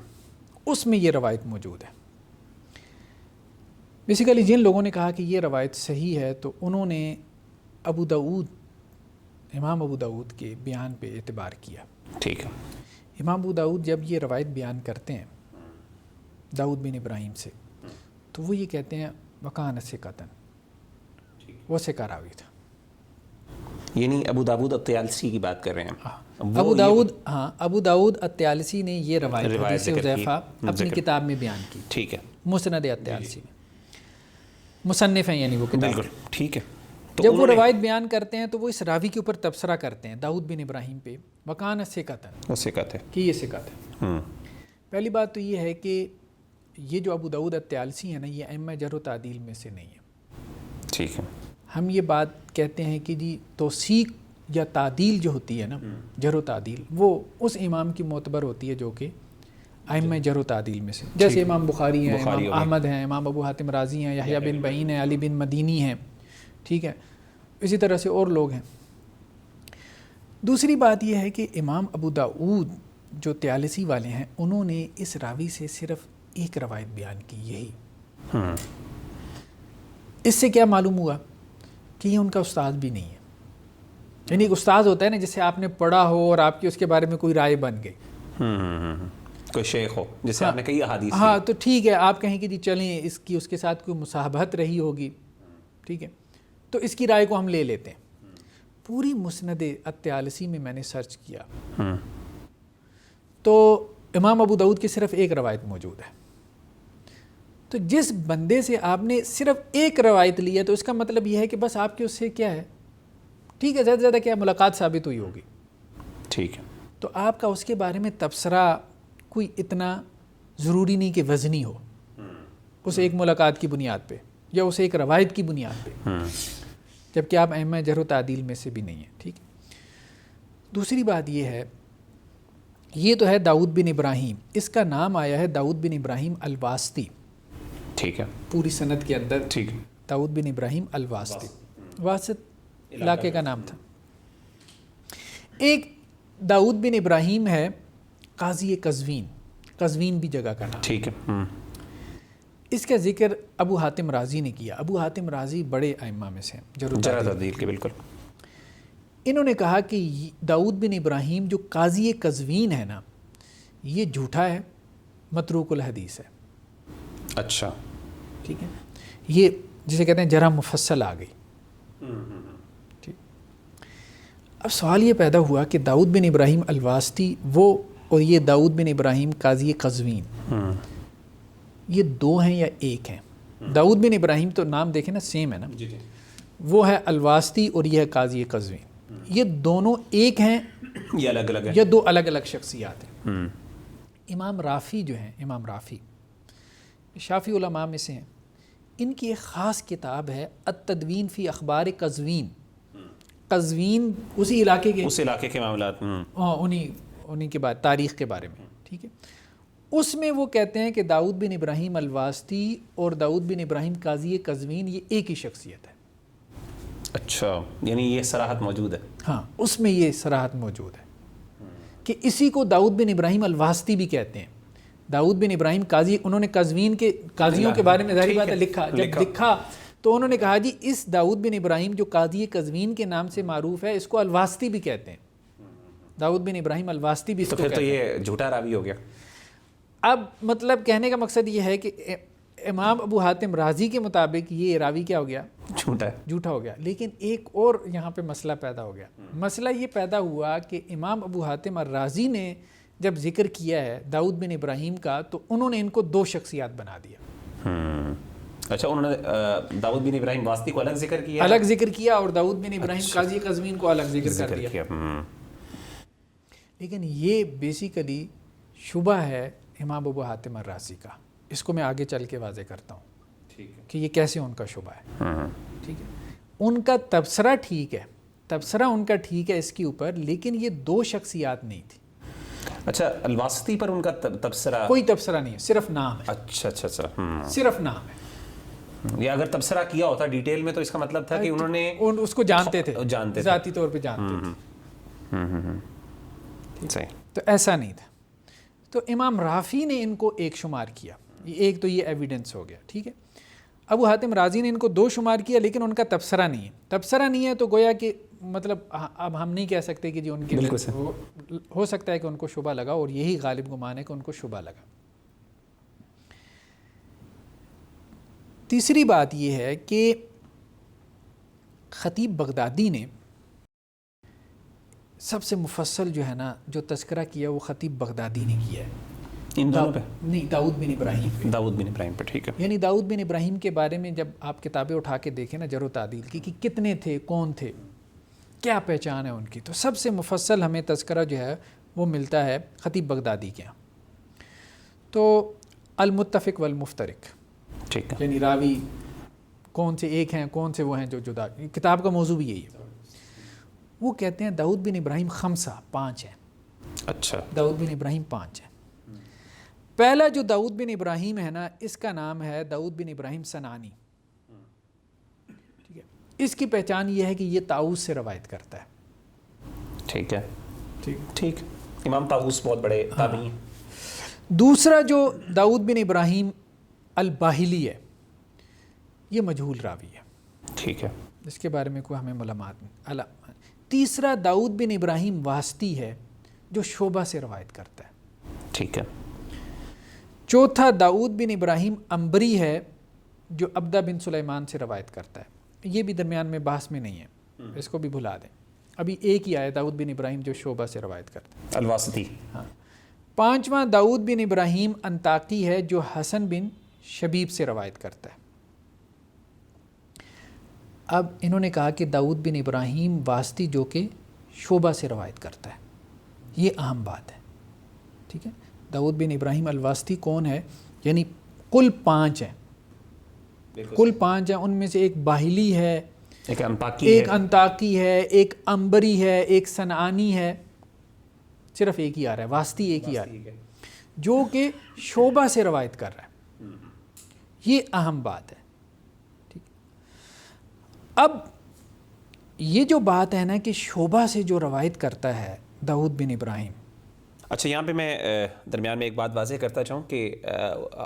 اس میں یہ روایت موجود ہے۔ بیسیکلی جن لوگوں نے کہا کہ یہ روایت صحیح ہے تو انہوں نے ابو داؤد، امام ابو داؤد کے بیان پہ اعتبار کیا۔ ٹھیک ہے۔ امام ابو داؤد جب یہ روایت بیان کرتے ہیں داؤد بن ابراہیم سے، تو وہ یہ کہتے ہیں وکان ثقۃ، وہ ثقہ راوی تھا۔ یعنی ابو داؤد الطیالسی کی بات کر رہے ہیں۔ ابو داؤد الطیالسی نے یہ روایت حدیث حذیفہ اپنی کتاب میں بیان کی، ٹھیک ہے، مسند الطیالسی میں، مصنف ہیں یعنی وہ کتاب۔ بالکل ٹھیک ہے۔ جب وہ روایت بیان کرتے ہیں تو وہ اس راوی کے اوپر تبصرہ کرتے ہیں داؤد بن ابراہیم پہ، وکان ثقۃ، وہ ثقت ہے کہ یہ ثقت ہے۔ پہلی بات تو یہ ہے کہ یہ جو ابو داؤد الطیالسی ہے نا، یہ ائمہ جرح و تعدیل میں سے نہیں ہے۔ ٹھیک ہے۔ ہم یہ بات کہتے ہیں کہ جی توثیق یا تعدیل جو ہوتی ہے نا، جرح و تعدیل، وہ اس امام کی معتبر ہوتی ہے جو کہ ائمہ جرح و تعدیل میں سے، جیسے امام بخاری ہیں، امام احمد ہیں، امام ابو حاتم رازی ہیں، یحییٰ بن معین ہیں، علی بن مدینی ہیں، ٹھیک ہے، اسی طرح سے اور لوگ ہیں۔ دوسری بات یہ ہے کہ امام ابو داؤد جو طیالسی والے ہیں، انہوں نے اس راوی سے صرف ایک روایت بیان کی، یہی۔ اس سے کیا معلوم ہوا کہ یہ ان کا استاد بھی نہیں ہے۔ یعنی ایک استاد ہوتا ہے نا جسے آپ نے پڑھا ہو اور آپ کی اس کے بارے میں کوئی رائے بن گئی، کوئی شیخ ہو جسے آپ نے کئی احادیث، ہاں تو ٹھیک ہے، آپ کہیں کہ جی چلیں اس کی اس کے ساتھ کوئی مصاحبت رہی ہوگی، ٹھیک ہے، تو اس کی رائے کو ہم لے لیتے ہیں۔ پوری مسند الطیالسی میں میں نے سرچ کیا تو امام ابو داؤد کی صرف ایک روایت موجود ہے۔ تو جس بندے سے آپ نے صرف ایک روایت لی ہے تو اس کا مطلب یہ ہے کہ بس آپ کے اس سے کیا ہے، ٹھیک ہے، زیادہ سے زیادہ کیا ملاقات ثابت ہوئی ہوگی، ٹھیک ہے، تو آپ کا اس کے بارے میں تبصرہ کوئی اتنا ضروری نہیں کہ وزنی ہو، اس ایک ملاقات کی بنیاد پہ یا اس ایک روایت کی بنیاد پہ، جبکہ آپ ائمہ جرح و تعدیل میں سے بھی نہیں ہیں، ٹھیک ہے۔ دوسری بات یہ ہے، یہ تو ہے داؤد بن ابراہیم، اس کا نام آیا ہے داؤد بن ابراہیم الواسطی، ٹھیک ہے، پوری سند کے اندر ٹھیک ہے، داؤد بن ابراہیم الواسطی، واسط علاقے کا نام تھا۔ ایک داؤد بن ابراہیم ہے قاضی قزوین، قزوین بھی جگہ کا نام، ٹھیک ہے، اس کا ذکر ابو حاتم رازی نے کیا۔ ابو حاتم رازی بڑے ائمہ میں سے ہیں جرح و تعدیل کے، بالکل۔ انہوں نے کہا کہ داؤد بن ابراہیم جو قاضی قزوین ہے نا، یہ جھوٹا ہے، متروک الحدیث ہے۔ اچھا، ٹھیک ہے، یہ جسے کہتے ہیں جرح مفصل آ گئی۔ ٹھیک، اب سوال یہ پیدا ہوا کہ داؤد بن ابراہیم الواسطی وہ اور یہ داؤد بن ابراہیم قاضی قزوین، یہ دو ہیں یا ایک ہیں؟ داؤد بن ابراہیم تو نام دیکھیں نا سیم ہے نا، وہ ہے الواسطی اور یہ ہے قاضی قزوین، یہ دونوں ایک ہیں یہ الگ الگ ہے، یا دو الگ الگ شخصیات ہیں؟ امام رافی جو ہیں، امام رافی شافعی علماء میں سے ہیں، ان کی ایک خاص کتاب ہے التدوین فی اخبار قزوین۔ قزوین اسی علاقے کے، اس علاقے کے معاملات، انہی کے بعد تاریخ کے بارے میں، ٹھیک ہے۔ اس میں وہ کہتے ہیں کہ داؤد بن ابراہیم الواسطی اور داؤد بن ابراہیم قاضی قزوین یہ ایک ہی شخصیت ہے۔ اچھا، یعنی یہ صراحت موجود ہے، ہاں، اس میں یہ صراحت موجود ہے کہ اسی کو داؤد بن ابراہیم الواسطی بھی کہتے ہیں۔ داؤد بن ابراہیم قاضی، انہوں نے قزوین کے قاضیوں کے بارے میں ظاہری بات ہے لکھا، جب لکھا تو انہوں نے کہا جی اس داؤد بن ابراہیم جو قاضی قزوین کے نام سے معروف ہے، اس کو الواسطی بھی کہتے ہیں، داؤد بن ابراہیم الواسطی بھی اس کو کہتے ہیں۔ تو یہ جھوٹا راوی ہو گیا۔ اب مطلب کہنے کا مقصد یہ ہے کہ امام ابو حاتم رازی کے مطابق یہ راوی کیا ہو گیا؟ جھوٹا ہو گیا۔ لیکن ایک اور یہاں پہ مسئلہ پیدا ہو گیا۔ مسئلہ یہ پیدا ہوا کہ امام ابو حاتم الرازی نے جب ذکر کیا ہے داؤد بن ابراہیم کا تو انہوں نے ان کو دو شخصیات بنا دیا۔ اچھا، انہوں نے داؤد بن ابراہیم واسطی کو الگ ذکر کیا، الگ ذکر کیا، اور داؤد بن ابراہیم قاضی قزوین کو الگ ذکر کر دیا۔ لیکن یہ بیسیکلی شبہ ہے امام ابو حاتم الرازی کا، اس کو میں آگے چل کے واضح کرتا ہوں کہ یہ کیسے ان کا شبہ ہے۔ ٹھیک ہے، ان کا تبصرہ ٹھیک ہے، تبصرہ ان کا ٹھیک ہے اس کے اوپر، لیکن یہ دو شخصیات نہیں تھی۔ اچھا، الواسطی پر ان کا تبصرہ؟ کوئی تبصرہ نہیں ہے، صرف نام ہے۔ اچھا اچھا اچھا، صرف نام ہے۔ یا اگر تبصرہ کیا ہوتا ڈیٹیل میں تو اس کا مطلب تھا کہ انہوں نے اس کو جانتے تھے ذاتی طور پہ جانتے تھے. تو ایسا نہیں تھا. تو امام رافی نے ان کو ایک شمار کیا, ایک تو یہ ایویڈنس ہو گیا, ٹھیک ہے. ابو حاتم رازی نے ان کو 2 شمار کیا, لیکن ان کا تبصرہ نہیں ہے. تبصرہ نہیں ہے تو گویا کہ مطلب اب ہم نہیں کہہ سکتے کہ جی ان کے ہو سکتا ہے کہ ان کو شبہ لگا, اور یہی غالب گمان ہے کہ ان کو شبہ لگا. تیسری بات یہ ہے کہ خطیب بغدادی نے سب سے مفصل جو ہے نا جو تذکرہ کیا وہ خطیب بغدادی نے کیا ہے. ان دونوں پہ نہیں, داؤد بن ابراہیم پہ. داؤد بن ابراہیم پہ, ٹھیک ہے. یعنی داؤد بن ابراہیم کے بارے میں جب آپ کتابیں اٹھا کے دیکھیں نا جرح و تعدیل کی کہ کتنے تھے, کون تھے, کیا پہچان ہے ان کی, تو سب سے مفصل ہمیں تذکرہ جو ہے وہ ملتا ہے خطیب بغدادی کے یہاں. تو المتفق والمفترق, ٹھیک ہے, یعنی راوی کون سے ایک ہیں, کون سے وہ ہیں جو جدا. کتاب کا موضوع بھی یہی ہے. وہ کہتے ہیں داؤد بن ابراہیم 5 ہیں. اچھا, داؤد بن ابراہیم 5 ہیں. پہلا جو داؤد بن ابراہیم ہے نا, اس کا نام ہے داؤد بن ابراہیم سنانی. ٹھیک ہے, اس کی پہچان یہ ہے کہ یہ طاؤس سے روایت کرتا ہے. ٹھیک ہے, ٹھیک. امام طاؤس بہت بڑے تابعی ہیں. دوسرا جو داؤد بن ابراہیم الباہلی ہے, یہ مجہول راوی ہے. ٹھیک ہے, اس کے بارے میں کوئی ہمیں معلومات نہیں. تیسرا داؤد بن ابراہیم واسطی ہے جو شعبہ سے روایت کرتا ہے. ٹھیک ہے. چوتھا داؤد بن ابراہیم عنبری ہے جو عبدہ بن سلیمان سے روایت کرتا ہے. یہ بھی درمیان میں بحث میں نہیں ہے, اس کو بھی بھلا دیں. ابھی ایک ہی آیا داؤد بن ابراہیم جو شعبہ سے روایت کرتا ہے, الواسطی. ہاں. پانچواں داؤد بن ابراہیم انطاقی ہے جو حسن بن شبیب سے روایت کرتا ہے. اب انہوں نے کہا کہ داؤد بن ابراہیم واسطی جو کہ شعبہ سے روایت کرتا ہے, یہ اہم بات ہے. ٹھیک ہے, داؤد بن ابراہیم الواسطی کون ہے؟ یعنی کل 5 ہیں, کل 5 ہیں. ان میں سے ایک باہلی ہے, ایک انطاقی ہے, ایک عنبری ہے, ایک صنعانی ہے. صرف ایک ہی آ رہا ہے, واسطی ایک ہی آ رہا ہے جو کہ شعبہ سے روایت کر رہا ہے. یہ اہم بات ہے. ٹھیک. اب یہ جو بات ہے نا کہ شعبہ سے جو روایت کرتا ہے داؤد بن ابراہیم. اچھا, یہاں پہ میں درمیان میں ایک بات واضح کرتا چاہوں کہ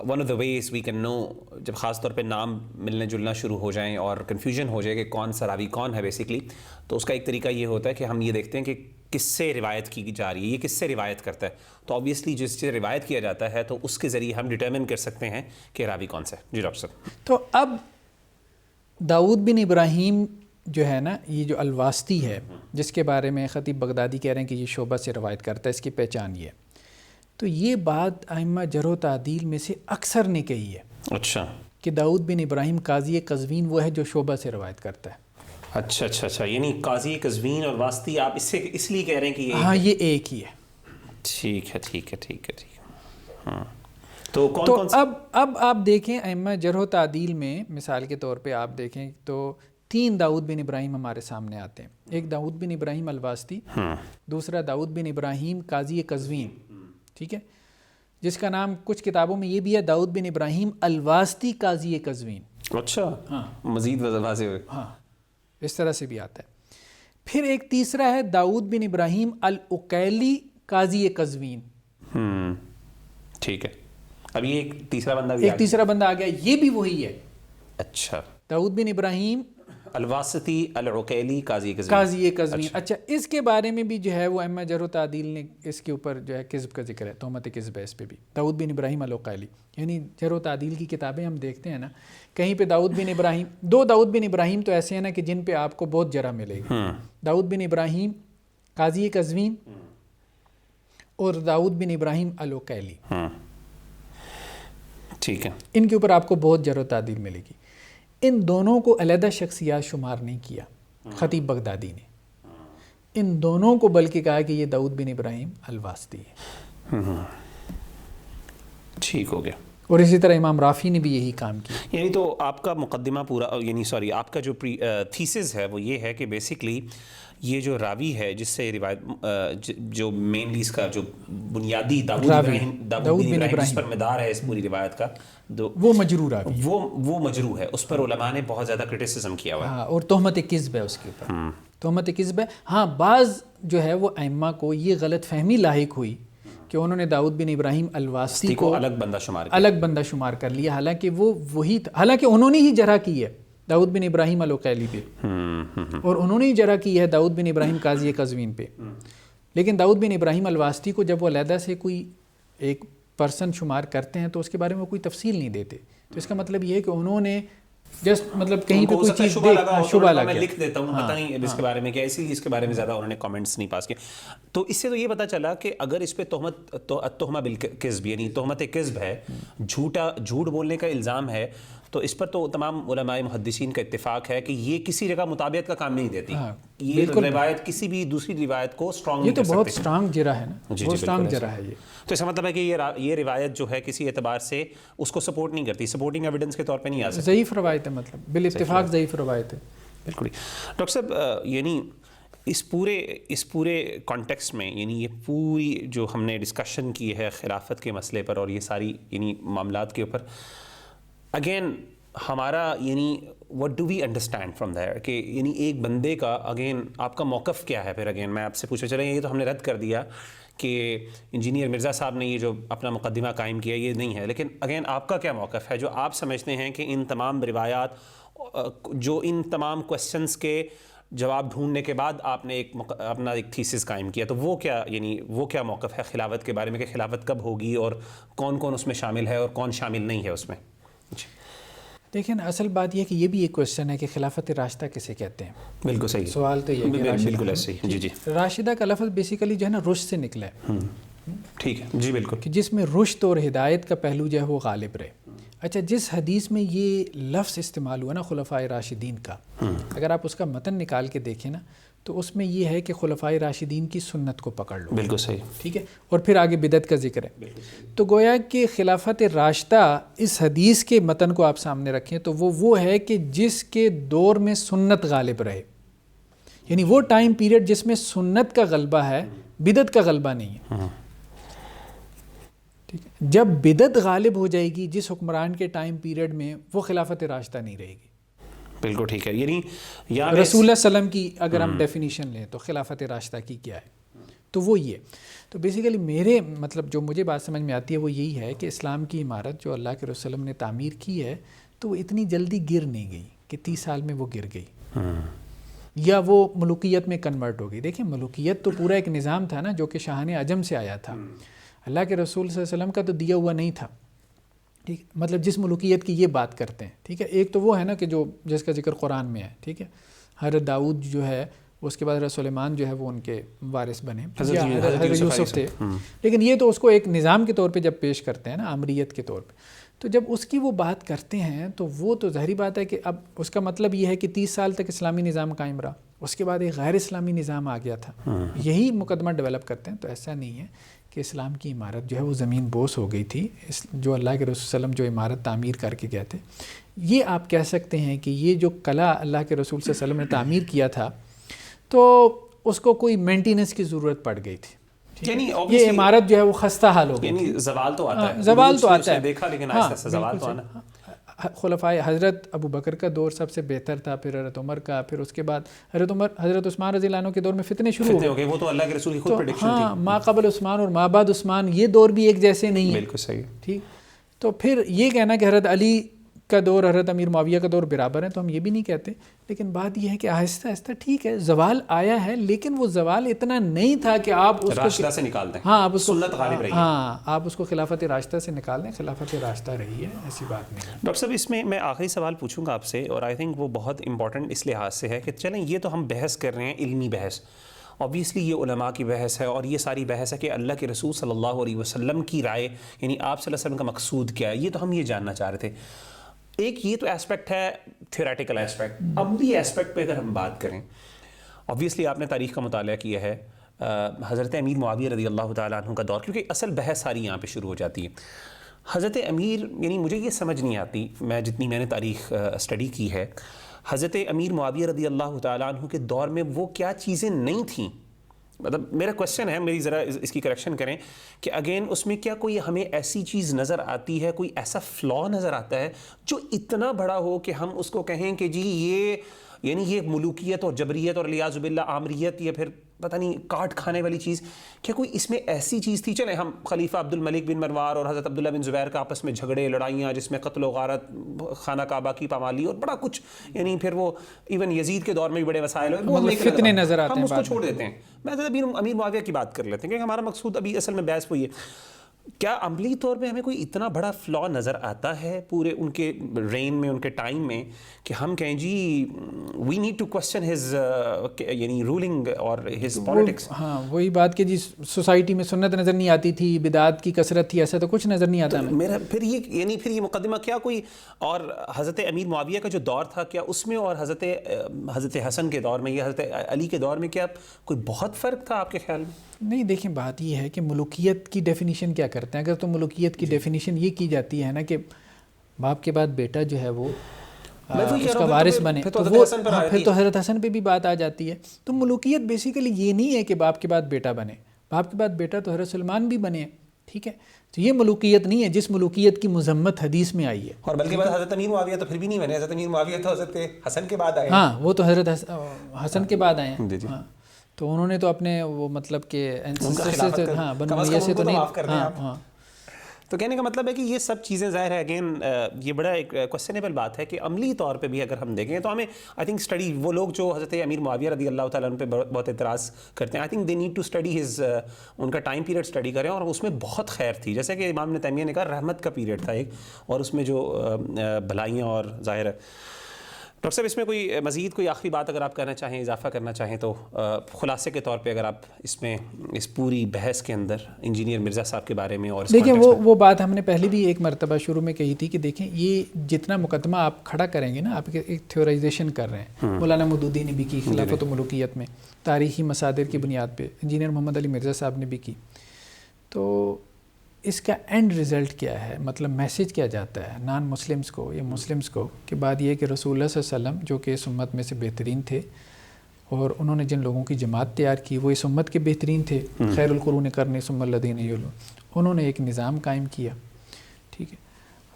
one of the ways we can know, جب خاص طور پہ نام ملنے جلنا شروع ہو جائیں اور کنفیوژن ہو جائے کہ کون سا راوی کون ہے بیسکلی, تو اس کا ایک طریقہ یہ ہوتا ہے کہ ہم یہ دیکھتے ہیں کہ کس سے روایت کی جا رہی ہے, یہ کس سے روایت کرتا ہے. تو آبویسلی جس سے روایت کیا جاتا ہے تو اس کے ذریعے ہم ڈٹرمن کر سکتے ہیں کہ راوی کون سا ہے. جی ڈاکٹر صاحب. تو اب داؤد بن ابراہیم جو ہے نا, یہ جو الواسطی ہے جس کے بارے میں خطیب بغدادی کہہ رہے ہیں کہ یہ شعبہ سے روایت کرتا ہے, اس کی پہچان یہ ہے. تو یہ بات ائمہ جرح و تعدیل میں سے اکثر نے کہی ہے. اچھا, کہ داؤد بن ابراہیم قاضی قزوین وہ ہے جو شعبہ سے روایت کرتا ہے. اچھا اچھا اچھا, یعنی قاضی قزوین اور واسطی آپ اس لیے کہہ رہے ہیں کہ ہاں یہ ایک ہی ہے. ٹھیک ہے ٹھیک ہے ٹھیک ہے ٹھیک ہے. ہاں, تو اب آپ دیکھیں ائمہ جرح و تعدیل میں مثال کے طور پہ آپ دیکھیں تو 3 داؤد بن ابراہیم ہمارے سامنے آتے ہیں. ایک داؤد بن ابراہیم الواسطی, دوسرا داؤد بن ابراہیم قاضی قزوین, ٹھیک ہے, جس کا نام کچھ کتابوں میں یہ بھی ہے داؤد بن ابراہیم الواسطی قاضی قزوین. اچھا, ہاں, مزید واضح ہوئے. ہاں, اس طرح سے بھی آتا ہے. پھر ایک تیسرا ہے داؤد بن ابراہیم العقیلی قاضی قزوین. ٹھیک ہے. اب یہ ایک تیسرا بندہ آ گیا, یہ بھی وہی ہے. اچھا, داؤد بن ابراہیم الواسطی العقیلی قاضی قزوین. اچھا, اس کے بارے میں بھی جو ہے وہ ائمہ جرح و تعدیل نے اس کے اوپر جو ہے کذب کا ذکر ہے, تہمت کذب ہے اس پہ بھی. داؤد بن ابراہیم العقیلی, یعنی جرح و تعدیل کی کتابیں ہم دیکھتے ہیں نا, کہیں پہ داؤد بن ابراہیم, 2 داؤد بن ابراہیم تو ایسے ہیں نا کہ جن پہ آپ کو بہت جرح ملے گی. داؤد بن ابراہیم قاضی قزوین اور داؤد بن ابراہیم العقیلی. ٹھیک ہے, ان کے اوپر آپ کو بہت جرح و تعدیل ملے گی. ان دونوں کو علیحدہ شخصیات شمار نہیں کیا خطیب بغدادی نے, ان دونوں کو بلکہ کہا کہ یہ داؤد بن ابراہیم الواسطی ہے. ٹھیک ہو گیا. اور اسی طرح امام رافی نے بھی یہی کام کیا. یعنی تو آپ کا مقدمہ پورا، یعنی سوری آپ کا جو تھیسز ہے وہ یہ ہے کہ بیسکلی یہ جو راوی ہے جس سے روایت جو مینلی اس کا جو بنیادی داؤد بن ابراہیم جس پر مدار ہے اس پوری روایت کا، وہ مجروح راوی، وہ مجروح ہے، اس پر علماء نے بہت زیادہ کرٹیسزم کیا ہوا ہے. ہاں، اور تہمت کذب ہے اس کے اوپر، تہمت کذب ہے. ہاں، بعض جو ہے وہ ائمہ کو یہ غلط فہمی لاحق ہوئی کہ انہوں نے داؤد بن ابراہیم الواسطی کو الگ بندہ شمار کر لیا، حالانکہ وہ وہی تھا، حالانکہ انہوں نے ہی جرح کی ہے داؤد بن ابراہیم العقیلی پہ، اور انہوں نے ہی جرح کی ہے داؤد بن ابراہیم قاضی قزوین پہ. لیکن داؤد بن ابراہیم الواسطی کو جب وہ علیحدہ سے کوئی ایک پرسن شمار کرتے ہیں تو اس کے بارے میں کوئی تفصیل نہیں دیتے. تو اس کا مطلب یہ ہے کہ انہوں نے جسٹ مطلب کہیں پہ کوئی چیز شبہ لگا، میں لکھ دیتا ہوں، پتہ نہیں اس کے بارے میں کیا، اسی لیے اس کے بارے میں زیادہ انہوں نے کامنٹس نہیں پاس کیے. تو اس سے تو یہ پتہ چلا کہ اگر اس پہ تہمہ بالکذب یعنی تہمت کذب ہے، جھوٹ بولنے کا الزام ہے، تو اس پر تو تمام علماء محدثین کا اتفاق ہے کہ یہ کسی جگہ مطابقت کا کام نہیں دیتی. یہ روایت کسی بھی دوسری روایت کو اسٹرانگ، یہ تو بہت اسٹرانگ جرح ہے نا، بہت اسٹرانگ جرح ہے یہ. تو اس کا مطلب ہے کہ یہ روایت جو ہے کسی اعتبار سے اس کو سپورٹ نہیں کرتی، سپورٹنگ ایویڈنس کے طور پہ نہیں آ سکتی، ضعیف روایت ہے، مطلب بالاتفاق ضعیف روایت ہے. بالکل. ڈاکٹر صاحب یعنی اس پورے کانٹیکسٹ میں، یعنی یہ پوری جو ہم نے ڈسکشن کی ہے خلافت کے مسئلے پر اور یہ ساری یعنی معاملات کے اوپر، اگین ہمارا یعنی what do we understand from there کہ یعنی ایک بندے کا اگین آپ کا موقف کیا ہے؟ پھر اگین میں آپ سے پوچھنا چلیں، یہ تو ہم نے رد کر دیا کہ انجینئر مرزا صاحب نے یہ جو اپنا مقدمہ قائم کیا یہ نہیں ہے، لیکن اگین آپ کا کیا موقف ہے جو آپ سمجھتے ہیں کہ ان تمام روایات، جو ان تمام کویسچنس کے جواب ڈھونڈنے کے بعد آپ نے اپنا ایک تھیسس قائم کیا، تو وہ کیا یعنی وہ کیا موقف ہے خلافت کے بارے میں کہ خلافت کب ہوگی اور کون کون اس میں شامل ہے اور کون شامل نہیں ہے اس میں؟ دیکھیں اصل بات یہ ہے کہ یہ بھی ایک کویسچن ہے کہ خلافت راشدہ کسے کہتے ہیں. بالکل صحیح سوال تو یہ ہے، بالکل ایسے ہی. جی راشدہ کا لفظ بیسیکلی جو ہے نا رشد سے نکلا ہے. ٹھیک ہے جی بالکل، کہ جس میں رشد اور ہدایت کا پہلو جو ہے وہ غالب رہے. اچھا، جس حدیث میں یہ لفظ استعمال ہوا نا خلفائے راشدین کا، اگر آپ اس کا متن نکال کے دیکھیں نا تو اس میں یہ ہے کہ خلفائے راشدین کی سنت کو پکڑ لو. بالکل صحیح. ٹھیک ہے، اور پھر آگے بدعت کا ذکر ہے. تو گویا کہ خلافت راشدہ اس حدیث کے متن کو آپ سامنے رکھیں تو وہ ہے کہ جس کے دور میں سنت غالب رہے، یعنی وہ ٹائم پیریڈ جس میں سنت کا غلبہ ہے، بدعت کا غلبہ نہیں ہے. جب بدعت غالب ہو جائے گی جس حکمران کے ٹائم پیریڈ میں، وہ خلافت راشدہ نہیں رہے گی. بالکل ٹھیک ہے. یعنی رسول اللہ صلی اللہ علیہ وسلم کی اگر ہم ڈیفینیشن لیں تو خلافت راشدہ کی کیا ہے، تو وہ یہ. تو بیسیکلی میرے مطلب جو مجھے بات سمجھ میں آتی ہے وہ یہی ہے کہ اسلام کی عمارت جو اللہ کے رسول صلی اللہ علیہ وسلم نے تعمیر کی ہے تو وہ اتنی جلدی گر نہیں گئی کہ 30 سال میں وہ گر گئی یا وہ ملوکیت میں کنورٹ ہو گئی. دیکھیں ملوکیت تو پورا ایک نظام تھا نا جو کہ شاہان عجم سے آیا تھا، اللہ کے رسول صلی اللہ علیہ وسلم کا تو دیا ہوا نہیں تھا. ٹھیک، مطلب جس ملوکیت کی یہ بات کرتے ہیں. ٹھیک ہے، ایک تو وہ ہے نا کہ جو جس کا ذکر قرآن میں ہے. ٹھیک ہے، حضرت داؤد جو ہے، اس کے بعد حضرت سلیمان جو ہے وہ ان کے وارث بنے، حضرت یوسف تھے. لیکن یہ تو اس کو ایک نظام کے طور پہ جب پیش کرتے ہیں نا، آمریت کے طور پہ، تو جب اس کی وہ بات کرتے ہیں تو وہ تو ظاہری بات ہے کہ اب اس کا مطلب یہ ہے کہ 30 سال تک اسلامی نظام قائم رہا، اس کے بعد ایک غیر اسلامی نظام آ گیا تھا. یہی مقدمہ ڈیولپ کرتے ہیں. تو ایسا نہیں ہے کہ اسلام کی عمارت جو ہے وہ زمین بوس ہو گئی تھی. جو اللہ کے رسول صلی اللہ علیہ وسلم جو عمارت تعمیر کر کے گئے تھے، یہ آپ کہہ سکتے ہیں کہ یہ جو قلعہ اللہ کے رسول صلی اللہ علیہ وسلم نے تعمیر کیا تھا تو اس کو کوئی مینٹیننس کی ضرورت پڑ گئی تھی. یعنی یہ عمارت جو ہے وہ خستہ حال ہو گئی. یعنی زوال تو آتا ہے، زوال تو آتا ہے، دیکھا، لیکن آہستہ آہستہ زوال تو آنا. خلفائے حضرت ابو بکر کا دور سب سے بہتر تھا، پھر حضرت عمر کا، پھر اس کے بعد حضرت عثمان رضی اللہ عنہ کے دور میں فتنے شروع ہو گئے. وہ تو اللہ کے رسول کی خود پریڈکشن تھی. ہاں، ما قبل عثمان اور ما بعد عثمان یہ دور بھی ایک جیسے نہیں ہیں. بالکل صحیح. ٹھیک، تو پھر یہ کہنا کہ حضرت علی کا دور حضرت امیر معاویہ کا دور برابر ہے تو ہم یہ بھی نہیں کہتے. لیکن بات یہ ہے کہ آہستہ آہستہ ٹھیک ہے زوال آیا ہے، لیکن وہ زوال اتنا نہیں تھا کہ آپ اس کو راشدہ سے نکال دیں. ہاں، آپ اس کو سنت غالب رہی ہے. ہاں، آپ اس کو خلافت راشدہ سے نکال دیں. خلافت راشدہ رہی ہے، ایسی بات نہیں ہے. ڈاکٹر صاحب اس میں آخری سوال پوچھوں گا آپ سے، اور آئی تھنک وہ بہت امپورٹنٹ اس لحاظ سے ہے کہ چلیں یہ تو ہم بحث کر رہے ہیں، علمی بحث، اوبویسلی یہ علماء کی بحث ہے اور یہ ساری بحث ہے کہ اللہ کے رسول صلی اللہ علیہ وسلم کی رائے، یعنی آپ صلی اللہ علیہ وسلم کا مقصود کیا ہے، یہ تو ہم یہ جاننا چاہ رہے تھے. ایک یہ تو ایسپیکٹ ہے تھیوریٹیکل ایسپیکٹ. عملی ایسپیکٹ پہ اگر ہم بات کریں، اوبویسلی آپ نے تاریخ کا مطالعہ کیا ہے، حضرت امیر معاویہ رضی اللہ تعالیٰ عنہ کا دور، کیونکہ اصل بحث ساری یہاں پہ شروع ہو جاتی ہے. حضرت امیر یعنی مجھے یہ سمجھ نہیں آتی، جتنی میں نے تاریخ اسٹڈی کی ہے، حضرت امیر معاویہ رضی اللہ تعالیٰ عنہ کے دور میں وہ کیا چیزیں نہیں تھیں؟ مطلب میرا کویشچن ہے، میری ذرا اس کی کریکشن کریں کہ اگین اس میں کیا کوئی ہمیں ایسی چیز نظر آتی ہے، کوئی ایسا فلا نظر آتا ہے جو اتنا بڑا ہو کہ ہم اس کو کہیں کہ جی یہ ملوکیت اور جبریت اور الیاذ باللہ آمریت یا پھر پتہ نہیں کاٹ کھانے والی چیز، کیا کوئی اس میں ایسی چیز تھی؟ چلیں ہم خلیفہ عبد الملک بن مروان اور حضرت عبداللہ بن زبیر کا آپس میں جھگڑے لڑائیاں جس میں قتل و غارت، خانہ کعبہ کی پامالی اور بڑا کچھ، یعنی پھر وہ ایون یزید کے دور میں بھی بڑے وسائل ہوئے، فتنے نظر آتے ہیں، ہم اس کو چھوڑ دیتے ہیں۔ میں حضرت امیر معاویہ کی بات کر لیتے ہیں کیونکہ ہمارا مقصود ابھی اصل میں بحث وہی ہے۔ کیا عملی طور پہ ہمیں کوئی اتنا بڑا فلا نظر آتا ہے پورے ان کے رین میں، ان کے ٹائم میں، کہ ہم کہیں جی we need to question his یعنی رولنگ اور ہز پالیٹکس؟ ہاں وہی بات کہ جی سوسائٹی میں سنت نظر نہیں آتی تھی، بدعات کی کثرت تھی، ایسا تو کچھ نظر نہیں آتا ہمیں۔ میرا پھر یہ مقدمہ کیا کوئی اور حضرت امیر معاویہ کا جو دور تھا، کیا اس میں اور حضرت حسن کے دور میں یا حضرت علی کے دور میں کیا کوئی بہت فرق تھا آپ کے خیال میں؟ نہیں دیکھیں، بات یہ ہے کہ ملوکیت کی ڈیفینیشن کیا کرتے ہیں؟ اگر تو ملوکیت کی ڈیفینیشن یہ کی جاتی ہے نا کہ باپ کے بعد بیٹا جو ہے وہ اس کا وارث بنے، تو وہ پھر تو حضرت حسن پہ بھی بات آ جاتی ہے۔ تو ملوکیت بیسیکلی یہ نہیں ہے کہ باپ کے بعد بیٹا بنے، باپ کے بعد بیٹا تو حضرت سلمان بھی بنے، ٹھیک ہے؟ تو یہ ملوکیت نہیں ہے جس ملوکیت کی مذمت حدیث میں آئی ہے۔ اور بلکہ بعد حضرت امیر معاویہ تو پھر بھی نہیں بنے، حضرت امیر معاویہ تو حضرت حسن کے بعد آئے۔ ہاں وہ تو حضرت حسن کے بعد آئے ہیں، ہاں تو انہوں نے تو اپنے وہ مطلب کہ ہاں بنو امیہ سے تو نہیں، ہاں۔ تو کہنے کا مطلب ہے کہ یہ سب چیزیں ظاہر ہے اگین یہ بڑا ایک کوسچنیبل بات ہے کہ عملی طور پہ بھی اگر ہم دیکھیں تو ہمیں آئی تھنک اسٹڈی، وہ لوگ جو حضرت امیر معاویہ رضی اللہ تعالیٰ عنہ پہ بہت اعتراض کرتے ہیں، I think they need to study ان کا ٹائم پیریڈ اسٹڈی کریں، اور اس میں بہت خیر تھی، جیسے کہ امام ابن تیمیہ نے کہا رحمت کا پیریڈ تھا ایک، اور اس میں جو بھلائیاں اور ظاہر ہے۔ ڈاکٹر صاحب اس میں کوئی مزید کوئی آخری بات اگر آپ کرنا چاہیں، اضافہ کرنا چاہیں تو خلاصے کے طور پہ اگر آپ اس میں اس پوری بحث کے اندر انجینئر مرزا صاحب کے بارے میں اور دیکھیں وہ بات ہم نے پہلے بھی ایک مرتبہ شروع میں کہی تھی کہ دیکھیں یہ جتنا مقدمہ آپ کھڑا کریں گے نا، آپ ایک تھیورائزیشن کر رہے ہیں، مولانا مودودی نے بھی کی خلافت و ملوکیت میں، تاریخی مصادر کی بنیاد پہ انجینئر محمد علی مرزا صاحب نے بھی کی، تو اس کا اینڈ رزلٹ کیا ہے؟ مطلب میسیج کیا جاتا ہے نان مسلمز کو یا مسلمز کو؟ کہ بات یہ ہے کہ رسول اللہ صلی اللہ علیہ وسلم جو کہ اس امت میں سے بہترین تھے، اور انہوں نے جن لوگوں کی جماعت تیار کی وہ اس امت کے بہترین تھے، خیر القرون قرنی ثم الذین یلونہم، انہوں نے ایک نظام قائم کیا، ٹھیک ہے؟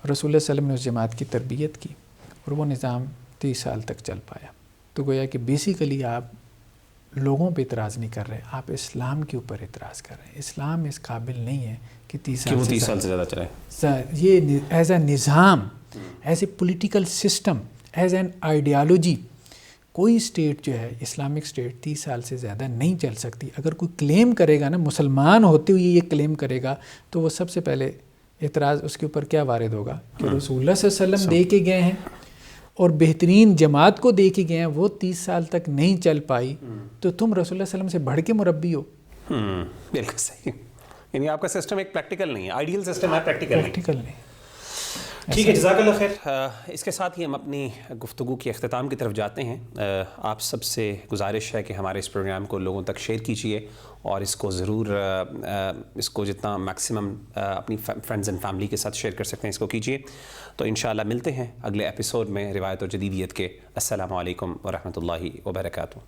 رسول اللہ صلی اللہ علیہ وسلم نے اس جماعت کی تربیت کی اور وہ نظام 30 سال تک چل پایا۔ تو گویا کہ بیسیکلی آپ لوگوں پہ اعتراض نہیں کر رہے، آپ اسلام کے اوپر اعتراض کر رہے ہیں۔ اسلام اس قابل نہیں ہے کہ 30 سال سے زیادہ چلے۔ یہ ایز اے نظام، as a political system, as an ideology, کوئی اسٹیٹ جو ہے اسلامک اسٹیٹ 30 سال سے زیادہ نہیں چل سکتی۔ اگر کوئی کلیم کرے گا نا، مسلمان ہوتے ہوئے یہ کلیم کرے گا، تو وہ سب سے پہلے اعتراض اس کے اوپر کیا وارد ہوگا کہ رسول اللہ صلی اللہ علیہ وسلم دے کے گئے ہیں اور بہترین جماعت کو دے کے گئے ہیں، وہ 30 سال تک نہیں چل پائی، تو تم رسول اللہ صلی اللہ علیہ وسلم سے بڑھ کے مربی ہو۔ بالکل صحیح، یعنی آپ کا سسٹم ایک پریکٹیکل نہیں ہے، آئیڈیل سسٹم ہے، پریکٹیکل نہیں۔ ٹھیک ہے، جزاک اللہ خیر۔ اس کے ساتھ ہی ہم اپنی گفتگو کے اختتام کی طرف جاتے ہیں۔ آپ سب سے گزارش ہے کہ ہمارے اس پروگرام کو لوگوں تک شیئر کیجیے، اور اس کو ضرور اس کو جتنا میکسیمم اپنی فرینڈز اینڈ فیملی کے ساتھ شیئر کر سکتے ہیں اس کو کیجیے۔ تو انشاءاللہ ملتے ہیں اگلے ایپیسوڈ میں روایت اور جدیدیت کے۔ السلام علیکم ورحمۃ اللہ وبرکاتہ۔